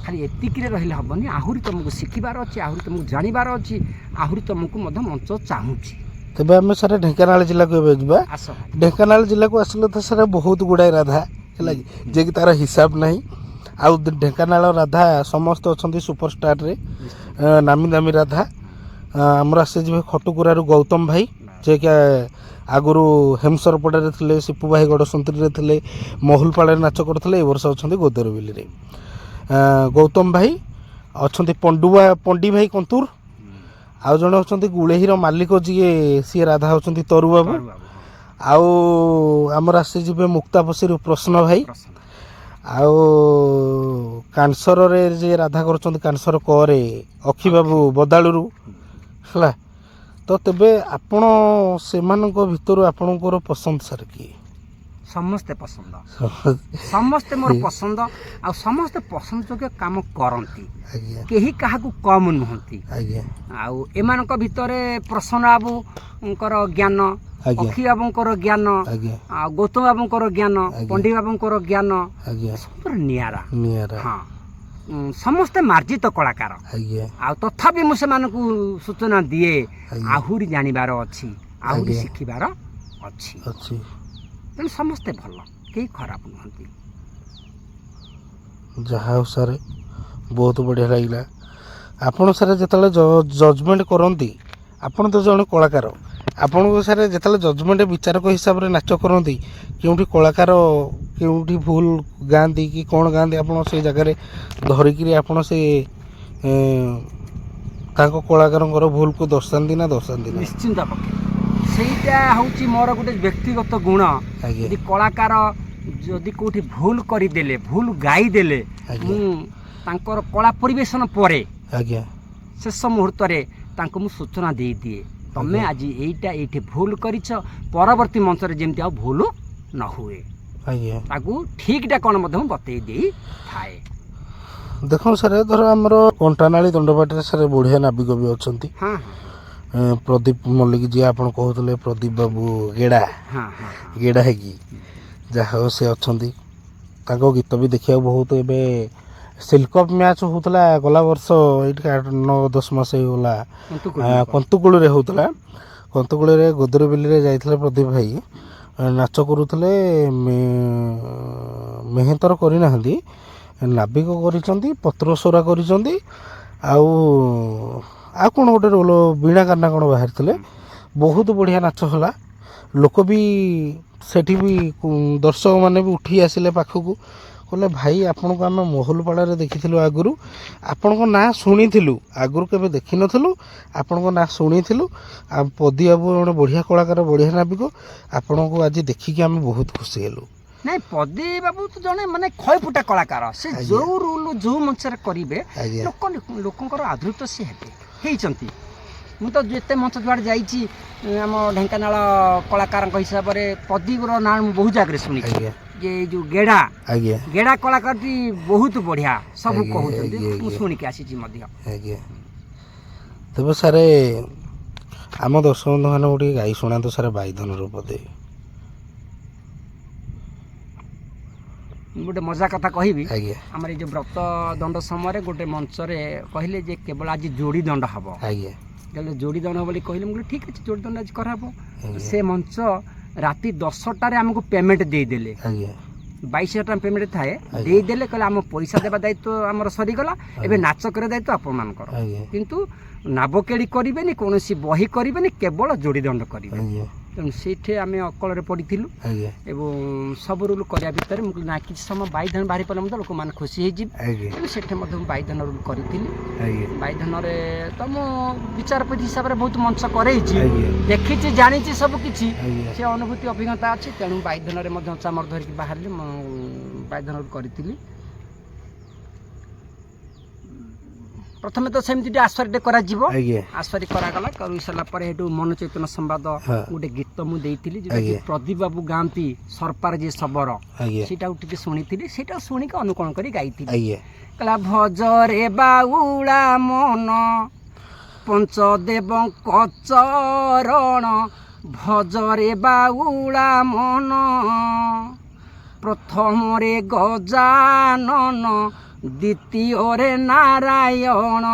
ଖାଲି ଏତିକିରେ ରହିଲେ ହେବନି, ଆହୁରି ତୁମକୁ ଶିଖିବାର ଅଛି, ଆହୁରି ତୁମକୁ ଜାଣିବାର ଅଛି, ଆହୁରି ତୁମକୁ ମଧ୍ୟ ମଞ୍ଚ ଚାହୁଁଛି। ତେବେ ଆମେ ସାର୍ ଢେଙ୍କାନାଳ ଜିଲ୍ଲାକୁ ଏବେ ଯିବା। ଆସ ଢେଙ୍କାନାଳ ଜିଲ୍ଲାକୁ ଆସିଲେ ତ ସାର୍ ବହୁତ ଗୁଡ଼ାଏ ରାଧା ହେଲା କି, ଯିଏକି ତାର ହିସାବ ନାହିଁ। ଆଉ ଢେଙ୍କାନାଳ ରାଧା ସମସ୍ତେ ଅଛନ୍ତି ସୁପରଷ୍ଟାରରେ, ନାମୀ ଦାମୀ ରାଧା। ଆମର ଆସିଯିବେ ଖଟୁକୁରାରୁ ଗୌତମ ଭାଇ, ଯିଏକି ଆଗରୁ ହେମସରପଡ଼ାରେ ଥିଲେ, ସିପୁ ଭାଇ ଗଡ଼ସନ୍ତ୍ରୀରେ ଥିଲେ, ମହୁଲପାଳରେ ନାଚ କରୁଥିଲେ, ଏ ବର୍ଷ ଅଛନ୍ତି ଗୋଦରବିଲିରେ। ଗୌତମ ଭାଇ ଅଛନ୍ତି ପଣ୍ଡି ଭାଇ କନ୍ତୁର, ଆଉ ଜଣେ ଅଛନ୍ତି ଗୁଳେହୀର ମାଲିକ ଯିଏ, ସିଏ ରାଧା ହେଉଛନ୍ତି ତରୁ ବାବୁ। ଆଉ ଆମର ଆସିଯିବେ ମୁକ୍ତାପସିରୁ ପ୍ରଶ୍ନ ଭାଇ, ଆଉ କାନସରରେ ଯିଏ ରାଧା କରୁଛନ୍ତି କାନସର କରେ ଅକ୍ଷି ବାବୁ ବଦାଳୁରୁ ହେଲା। ତ ତେବେ ଆପଣ ସେମାନଙ୍କ ଭିତରୁ ଆପଣଙ୍କର ପସନ୍ଦ ସାର୍ କିଏ? ସମସ୍ତେ ପସନ୍ଦ, ସମସ୍ତେ ମୋର ପସନ୍ଦ, ଆଉ ସମସ୍ତେ ପସନ୍ଦ ଯୋଗ୍ୟ କାମ କରନ୍ତି, କେହି କାହାକୁ କମ୍ ନୁହନ୍ତି। ଆଉ ଏମାନଙ୍କ ଭିତରେ ପ୍ରସନ୍ନ ବାବୁଙ୍କର ଜ୍ଞାନ, ଅକ୍ଷି ବାବୁଙ୍କର ଜ୍ଞାନ, ଆଉ ଗୌତମ ବାବୁଙ୍କର ଜ୍ଞାନ, ପଣ୍ଡି ବାବୁଙ୍କର ଜ୍ଞାନ ନିଆରା। ହଁ, ସମସ୍ତେ ମାର୍ଜିତ କଳାକାର, ଆଉ ତଥାପି ମୁଁ ସେମାନଙ୍କୁ ସୂଚନା ଦିଏ ଆହୁରି ଜାଣିବାର ଅଛି, ଆହୁରି ଶିଖିବାର ଅଛି। ତେଣୁ ସମସ୍ତେ ଭଲ, କେହି ଖରାପ ନୁହନ୍ତି। ଯାହା ହଉ ସାର୍, ବହୁତ ବଢ଼ିଆ ଲାଗିଲା। ଆପଣ ସାର୍ ଯେତେବେଳେ ଜଜମେଣ୍ଟ କରନ୍ତି, ଆପଣ ତ ଜଣେ କଳାକାର, ଆପଣଙ୍କୁ ସାର୍ ଯେତେବେଳେ ଜଜମେଣ୍ଟ ବିଚାରକ ହିସାବରେ ନାଚ କରନ୍ତି, କେଉଁଠି କଳାକାର କେଉଁଠି ଭୁଲ ଗାଆନ୍ତି କି କ'ଣ ଗାଆନ୍ତି, ଆପଣ ସେଇ ଜାଗାରେ ଧରିକିରି ଆପଣ ସେ ତାଙ୍କ କଳାକାରଙ୍କର ଭୁଲକୁ ଦର୍ଶାନ୍ତି ନା ଦର୍ଶାନ୍ତି ନା? ନିଶ୍ଚିନ୍ତ ପକ୍ଷେ ସେଇଟା ହେଉଛି ମୋର ଗୋଟେ ବ୍ୟକ୍ତିଗତ ଗୁଣ। ଯଦି କଳାକାର ଯଦି କେଉଁଠି ଭୁଲ କରିଦେଲେ, ଭୁଲ ଗାଇଦେଲେ, ମୁଁ ତାଙ୍କର କଳା ପରିବେଷଣ ପରେ ଶେଷ ମୁହୂର୍ତ୍ତରେ ତାଙ୍କୁ ମୁଁ ସୂଚନା ଦେଇଦିଏ, ତମେ ଆଜି ଏଇଠି ଭୁଲ କରିଛ, ପରବର୍ତ୍ତୀ ମଞ୍ଚରେ ଯେମିତି ଆଉ ଭୁଲ ନ ହୁଏ, ତାକୁ ଠିକ୍ଟା କ'ଣ ମଧ୍ୟ ମୁଁ ବତେଇ ଦେଇଥାଏ। ଦେଖନ୍ତୁ ସାର୍, ଧର ଆମର କଣ୍ଟାନାଳି ଦଣ୍ଡପାଟିରେ ସାର୍ ବଢ଼ିଆ ନାବିକ ବି ଅଛନ୍ତି। ପ୍ରଦୀପ ମଲ୍ଲିକ ଯିଏ ଆପଣ କହୁଥିଲେ, ପ୍ରଦୀପ ବାବୁ ଗେଡ଼ା ହେଇକି, ଯାହା ହଉ ସେ ଅଛନ୍ତି। ତାଙ୍କ ଗୀତ ବି ଦେଖିବାକୁ ବହୁତ, ଏବେ ସିଲ୍କପ୍ ମ୍ୟାଚ୍ ହେଉଥିଲା ଗଲା ବର୍ଷ, ଏଇଠି 8-9-10 ମାସ ହେଇଗଲା, କନ୍ତୁକୁଳରେ ହେଉଥିଲା। କନ୍ତୁକୁଳରେ ଗୋଦରବିଲିରେ ଯାଇଥିଲେ ପ୍ରଦୀପ ଭାଇ, ନାଚ କରୁଥିଲେ, ମେହେନ୍ତର କରିନାହାନ୍ତି, ନାବିକ କରିଛନ୍ତି, ପତ୍ରସୋରା କରିଛନ୍ତି, ଆଉ କ'ଣ ଗୋଟେ ରୋଲ ବୀଣା କାହ୍ନା କ'ଣ ବାହାରିଥିଲେ। ବହୁତ ବଢ଼ିଆ ନାଚ ହେଲା। ଲୋକ ବି ସେଠି ବି ଦର୍ଶକମାନେ ବି ଉଠି ଆସିଲେ ପାଖକୁ, କହିଲେ ଭାଇ ଆପଣଙ୍କୁ ଆମେ ମହୁଲପାଳରେ ଦେଖିଥିଲୁ, ଆଗରୁ ଆପଣଙ୍କ ନାଁ ଶୁଣିଥିଲୁ, ଆଗରୁ କେବେ ଦେଖିନଥିଲୁ, ଆପଣଙ୍କ ନାଁ ଶୁଣିଥିଲୁ। ଆଉ ପଦୀ ବାବୁ ଜଣେ ବଢ଼ିଆ କଳାକାର, ବଢ଼ିଆ ନାବିକ, ଆପଣଙ୍କୁ ଆଜି ଦେଖିକି ଆମେ ବହୁତ ଖୁସି ହେଲୁ। ନାଇଁ, ପଦୀ ବାବୁ ତ ଜଣେ ମାନେ ଖଇଫୁଟା କଳାକାର, ସେ ଯେଉଁ ରୋଲ ଯେଉଁ ମଞ୍ଚରେ କରିବେ ଲୋକଙ୍କର ଆଦୃତ ସେ ହେଇଛନ୍ତି। ମୁଁ ତ ଯେତେ ମଞ୍ଚ ଯୁଆଡ଼େ ଯାଇଛି, ଆମ ଢେଙ୍କାନାଳ କଳାକାରଙ୍କ ହିସାବରେ ପଦୀର ନାଁ ମୁଁ ବହୁତ ଜାଗାରେ ଶୁଣିଛି, ଯେ ଏଇ ଯେଉଁ ଗେଡ଼ା କଳାକାରଟି ବହୁତ ବଢ଼ିଆ, ସବୁ କହୁଛନ୍ତି, ମୁଁ ଶୁଣିକି ଆସିଛି ମଧ୍ୟ। ତେବେ ସାର୍, ଆମ ଦର୍ଶକ ବନ୍ଧୁମାନଙ୍କୁ ଟିକେ ଗାଇ ଶୁଣାନ୍ତୁ ସାର୍ ବାଇଧନର ପଦେ। ଗୋଟେ ମଜା କଥା କହିବି, ଆମର ଏଇ ଯେଉଁ ବ୍ରତ ଦଣ୍ଡ ସମୟରେ ଗୋଟେ ମଞ୍ଚରେ କହିଲେ ଯେ କେବଳ ଆଜି ଯୋଡ଼ି ଦଣ୍ଡ ହେବ, ଯେତେବେଳେ ଯୋଡ଼ି ଦଣ୍ଡ ବୋଲି କହିଲେ, ମୁଁ କହିଲି ଠିକ୍ ଅଛି, ଯୋଡ଼ି ଦଣ୍ଡ ଆଜି କରାହେବ। ସେ ମଞ୍ଚ ରାତି 10ଟାରେ ଆମକୁ ପେମେଣ୍ଟ ଦେଇଦେଲେ, 22,000 ଟଙ୍କା ପେମେଣ୍ଟ ଥାଏ, ଦେଇଦେଲେ, କହିଲେ ଆମ ପଇସା ଦେବା ଦାୟିତ୍ୱ ଆମର ସରିଗଲା, ଏବେ ନାଚ କରିବା ଦାୟିତ୍ୱ ଆପଣମାନଙ୍କର, କିନ୍ତୁ ନାବକେଳି କରିବେନି, କୌଣସି ବହି କରିବେନି, କେବଳ ଯୋଡ଼ି ଦଣ୍ଡ କରିବେ। ତେଣୁ ସେଇଠି ଆମେ ଅକଳରେ ପଡ଼ିଥିଲୁ, ଏବଂ ସବୁ ରୁଲ୍ କରିବା ଭିତରେ ମୁଁ କହିଲି ନା, କିଛି ସମୟ ବାଇଧନ ବାହାରି ପାରିଲେ ମଧ୍ୟ ଲୋକମାନେ ଖୁସି ହେଇଯିବେ, ତେଣୁ ସେଠି ମଧ୍ୟ ମୁଁ ବାଇଧନ ରୁଲ୍ କରିଥିଲି। ବାଇଧନରେ ତ ମୁଁ ବିଚାରପତି ହିସାବରେ ବହୁତ ମଞ୍ଚ କରେଇଛି, ଦେଖିଛି, ଜାଣିଛି ସବୁ କିଛି, ସେ ଅନୁଭୂତି ଅଭିଜ୍ଞତା ଅଛି। ତେଣୁ ବାଇଧନରେ ମଧ୍ୟ ଚାମର ଧରିକି ବାହାରିଲି, ମୁଁ ବାଇଧନ ରୁଲ୍ କରିଥିଲି। प्रथमे तो सेमती आश्वारी करा आज्ञा आश्वारी करागला कर सारा पर हेटू मन चैतन्य संवाद गोटे गीत मु देइथिली जोटा कि प्रदीप बाबू गांती सरपार जे सबर आज्ञा सेटा टिके सुनिथिली सेटा सुनिक अनुकरण करी गाइथिली आज्ञा कला भजरे बाउला मन पंचदेव चरण भजरे बाउला मन प्रथमरे गजानन द्वितीय नारायण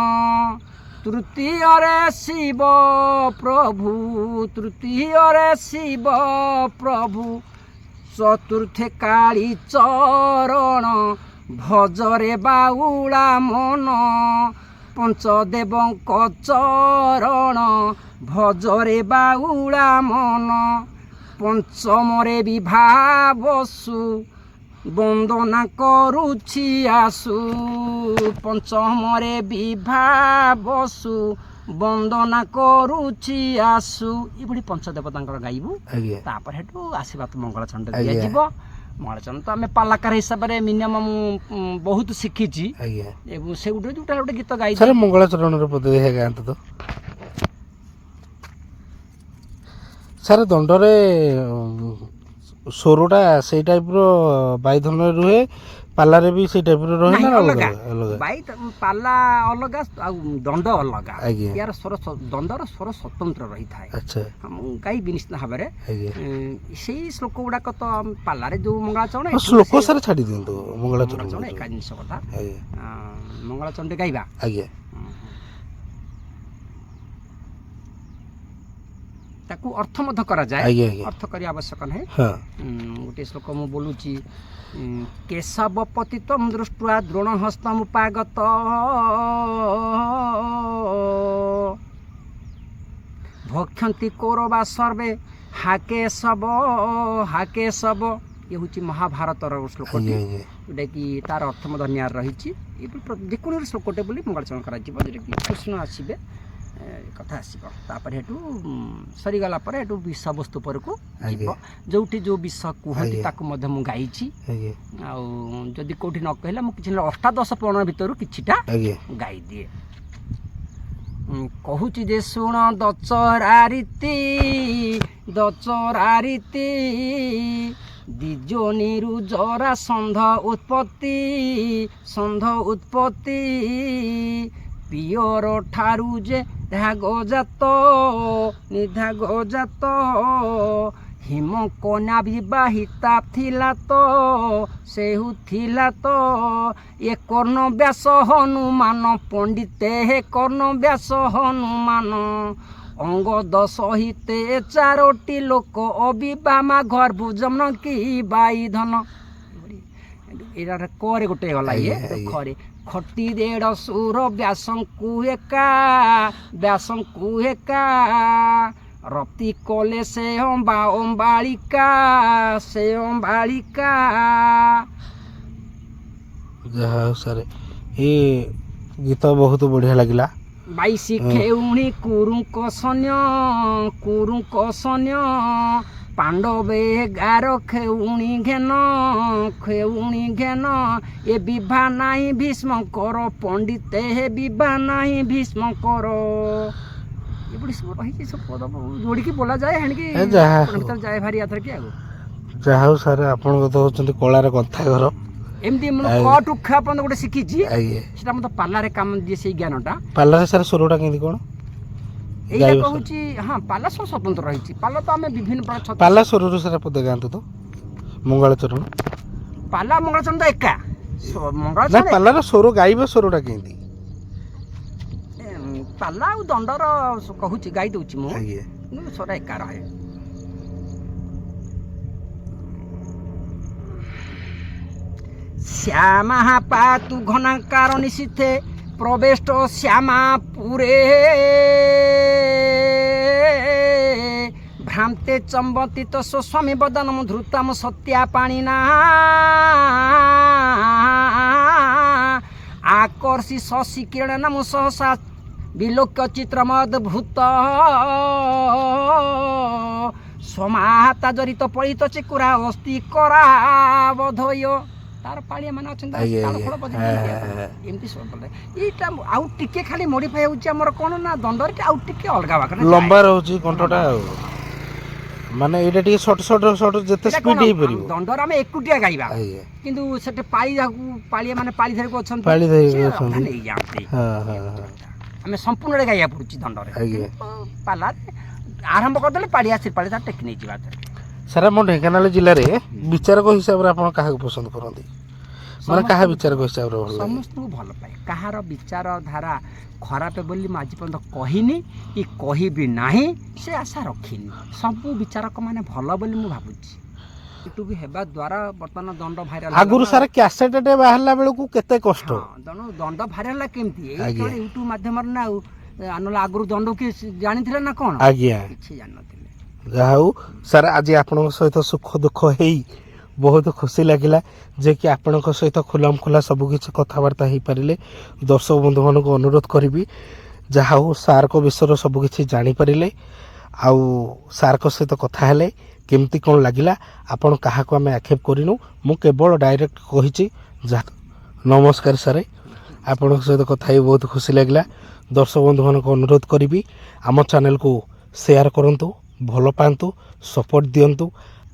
तृतीय शिव प्रभु तृतीय शिव प्रभु चतुर्थे काली चरण भजरे बाउला मन पंचदेव चरण भजरे बाउला मन पंचमरे विभावसु बंदना करुछि आसु पंचमरे विभावसु बंदना करुछि आसु ये पंचदेवता गाइबू तापर हेटू आशीर्वाद मंगल चंड दिया जीवो मंगल चंड तो आम पालाकार हिसाब से मिनिमम बहुत शिखी से गोटे गोटे गीत गाई सर मंगल चरण पद गाँत तो सर दंडरे स्वरटा से टाइप रो बाईधन रुहे पालारे भी से टाइप रो रहे ना अलग अलग बाई पाला अलग आ दंड अलग यार स्वर दंडर स्वर स्वतंत्र रही थाए अच्छा हम गाई बिनिश्चित भाव में सेही श्लोक गुड़ाक तो पालारे जो मंगलाचरण श्लोक सर छाड़ी दिंतु मंगलाचरण एका जिनिस कथा मंगलाचरण गाइबा आज्ञा ताकू अर्थ मध्य करा जाए अर्थ करी आवश्यक नहीं गोटे श्लोक मु बोलुची केशव पतितम दृष्ट्वा द्रोण हस्तमुपागत भक्षन्ति कौरवा सर्वे हाकेशव हाकेशव ये हूँ महाभारत श्लोक जोटा कि तार अर्थ नियार रही जेको श्लोकटे बोली मंगलाचरण करा कृष्ण आसबे कथा आसपर हेटू सरीगला हेटू विष वस्तु पर को जोटी जो विष कहती ताकू गाई जदि कौटी न कहला मुझे अष्टादश पुराण भितर किछिटा गाई दिए कहूची जे शुण दचरा रीति द्विजनिरु जरा संध उत्पत्ति पियर ठारू जे धागजात निधागजात हिम कन्या विवाहिता थिला तो सेहु थिला तो ये कर्ण व्यास हनुमान पंडिते हे कर्ण व्यास हनुमान अंगद सहिते चारोटी लोक अबिबामा घर भुजम की बाई धन एरा करे गोटे गला ये खरे खटी देड़ सुर व्यासंकु एका रति कले से बालिका सर ये गीत बहुत बढ़िया लगिला बाईसी खेउणी कुरुंक सन्य पांडवे गार खेउणी घेन ये विभा नहीं भीष्म कर पंडिते हे विभा नहीं भीष्म कर ये बड़ी रही सब पद जोड़ी की बोला जाए हेणकी भीतर जाए भारी आथर के आगो जाहौ सर आपण तो होचंती कलार कथा घर एमती मन कट उखा पन गोटे शिखी जी सेटा मत पालारे काम जे से ज्ञानटा पालारे सर स्वरटा केंदी कोन एइटा कहूची हां पाला स्वर स्वतंत्र रही पाला तो आमे विभिन्न प्रकार पाला स्वर सर पद गांत तो मंगलाचरण पाला मंगलाचरण तो एका मंगलाचरण ना पालार स्वर गाइबा स्वरटा केंदी पाला और दंडर कहूची गाई दउची मु स्वर एका रहे श्यामा पातु घनाकार निशिथे प्रवेष्ट श्यामा पुरे भ्रांते चंबती तो स्वामी बदनम धृतम सत्या पाणिना आकर्षि शशि किरण नम सहसा विलोक्य चित्रमद्भुत समाहता जरित पलित चिकुरा अस्थि करावधय ତାର ପାଳିଆ ମାନେ ଅଛନ୍ତି ଆଜ୍ଞା, ତାଳ ଆଜ୍ଞା। ଫଳ ବଜେଇ ହଁ, ଦିଅନ୍ତି ହଁ, ଆଉ। ଏମିତି ସବୁ କଲେ ଏଇଟା ଆଉ ଟିକେ ଖାଲି ମଡିଫାଇ ହଉଛି ଆମର କଣ ନା ଦଣ୍ଡରେ ଆଉ ଟିକେ ଅଲଗା ବାଗରେ ଲମ୍ବା ରହୁଛି କଣ୍ଠଟା ଆଉ ମାନେ ଏଇଟା ଟିକେ ସର୍ଟ ଯେତେ ସ୍ପିଡ ହେଇପାରିବ। ଦଣ୍ଡରେ ଆମେ ଏକୁଟିଆ ଗାଇବା ଆଜ୍ଞା କିନ୍ତୁ ସେଠି ପାଳିଆ ମାନେ ପାଳି ଧରିକି ଅଛନ୍ତି ପାଳି ଧରିକି ସେ ଅଧା ଅଛନ୍ତି। ନେଇଯାଆନ୍ତି। ହଁ ହଁ ହଁ ଆମେ ସମ୍ପୂର୍ଣ୍ଣରେ ଗାଇବାକୁ ପଡୁଛି ଦଣ୍ଡରେ ଆଜ୍ଞା। ପାଲାରେ ଆରମ୍ଭ କରିଦେଲେ ପାଳିଆ ଶ୍ରୀପାଳି ତାର ଟେକି ନେଇଯିବା। ସାର୍ ଆମ ଢେଙ୍କାନାଳ ଜିଲ୍ଲାରେ ବିଚାରକ ହିସାବରେ ଆପଣ କାହାକୁ ପସନ୍ଦ କରନ୍ତି? ମାନେ କାହା ବିଚାରକ ହିସାବରେ ଭଲ ଲାଗେ? ସମସ୍ତଙ୍କୁ ଭଲ ପାଏ। କାହାର ବିଚାର ଧାରା ଖରାପ ବୋଲି ମୁଁ ଆଜି ପର୍ଯ୍ୟନ୍ତ କହିନି କି କହିବି ନାହିଁ, ସେ ଆଶା ରଖିନି। ସବୁ ବିଚାରକ ମାନେ ଭଲ ବୋଲି ମୁଁ ଭାବୁଛି। ୟୁଟ୍ୟୁବ ହେବା ଦ୍ୱାରା ବର୍ତ୍ତମାନ ଦଣ୍ଡ ଭାଇରାଲ ଆଗରୁ ସାର୍ କ୍ୟାସେଟଟେ ବାହାରିଲା ବେଳକୁ କେତେ କଷ୍ଟ। ହଁ ଦଣ୍ଡ ଭାଇରାଲ ହେଲା କେମିତି ଏଇ ଆଜ୍ଞା ୟୁଟ୍ୟୁବ ମାଧ୍ୟମରେ ନା ଆଉ ନହେଲେ ଆଗରୁ ଦଣ୍ଡ କିଏ ଜାଣିଥିଲେ ନା କଣ? ଆଜ୍ଞା କିଛି ଜାଣିନଥିଲେ। ଯାହା ହଉ ସାର୍ ଆଜି ଆପଣଙ୍କ ସହିତ ସୁଖ ଦୁଃଖ ହେଇ ବହୁତ ଖୁସି ଲାଗିଲା ଯେ କି ଆପଣଙ୍କ ସହିତ ଖୁଲମ ଖୋଲା ସବୁ କିଛି କଥାବାର୍ତ୍ତା ହେଇପାରିଲେ। ଦର୍ଶକ ବନ୍ଧୁମାନଙ୍କୁ ଅନୁରୋଧ କରିବି ଯାହା ହଉ ସାର୍ଙ୍କ ବିଷୟରେ ସବୁ କିଛି ଜାଣିପାରିଲେ ଆଉ ସାର୍ଙ୍କ ସହିତ କଥା ହେଲେ କେମିତି କ'ଣ ଲାଗିଲା। ଆପଣ କାହାକୁ ଆମେ ଆକ୍ଷେପ କରିନୁ, ମୁଁ କେବଳ ଡାଇରେକ୍ଟ କହିଛି ଯାହା ନମସ୍କାର ସାର୍। ଆପଣଙ୍କ ସହିତ କଥା ହେଇ ବହୁତ ଖୁସି ଲାଗିଲା। ଦର୍ଶକ ବନ୍ଧୁମାନଙ୍କୁ ଅନୁରୋଧ କରିବି ଆମ ଚ୍ୟାନେଲକୁ ସେୟାର କରନ୍ତୁ, ଭଲ ପାଆନ୍ତୁ, ସପୋର୍ଟ ଦିଅନ୍ତୁ।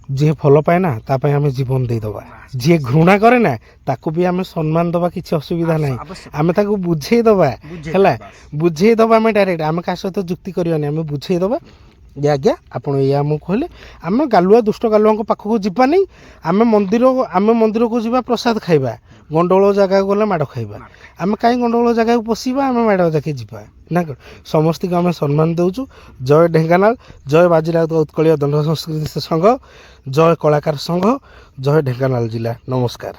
ଯିଏ ଭଲ ପାଏ ନା ତା ପାଇଁ ଆମେ ଜୀବନ ଦେଇଦେବା, ଯିଏ ଘୃଣା କରେ ନା ତାକୁ ବି ଆମେ ସମ୍ମାନ ଦେବା, କିଛି ଅସୁବିଧା ନାହିଁ। ଆମେ ତାକୁ ବୁଝେଇଦେବା ହେଲା, ବୁଝେଇଦେବା ଆମେ ଡାଇରେକ୍ଟ, ଆମେ କାହା ସହିତ ଯୁକ୍ତି କରିବାନି, ଆମେ ବୁଝେଇଦେବା ଯେ ଆଜ୍ଞା ଆପଣ ଏଇଆ ଆମକୁ କହିଲେ। ଆମେ ଗାଲୁଆ ଦୁଷ୍ଟ ଗାଲୁଆଙ୍କ ପାଖକୁ ଯିବାନି। ଆମେ ମନ୍ଦିରକୁ ଯିବା ପ୍ରସାଦ ଖାଇବା, ଗଣ୍ଡଗୋଳ ଜାଗାକୁ ଗଲେ ମାଡ଼ ଖାଇବା। ଆମେ କାହିଁ ଗଣ୍ଡଗୋଳ ଜାଗାକୁ ପଶିବା, ଆମେ ମାଡ଼ ଯାକେ ଯିବା ନା କ'ଣ? ସମସ୍ତଙ୍କୁ ଆମେ ସମ୍ମାନ ଦେଉଛୁ। ଜୟ ଢେଙ୍କାନାଳ, ଜୟ ବାଜିରାଉତ ଉତ୍କଳୀୟ ଦଣ୍ଡ ସଂସ୍କୃତି ସଂଘ, ଜୟ କଳାକାର ସଂଘ, ଜୟ ଢେଙ୍କାନାଳ ଜିଲ୍ଲା। ନମସ୍କାର।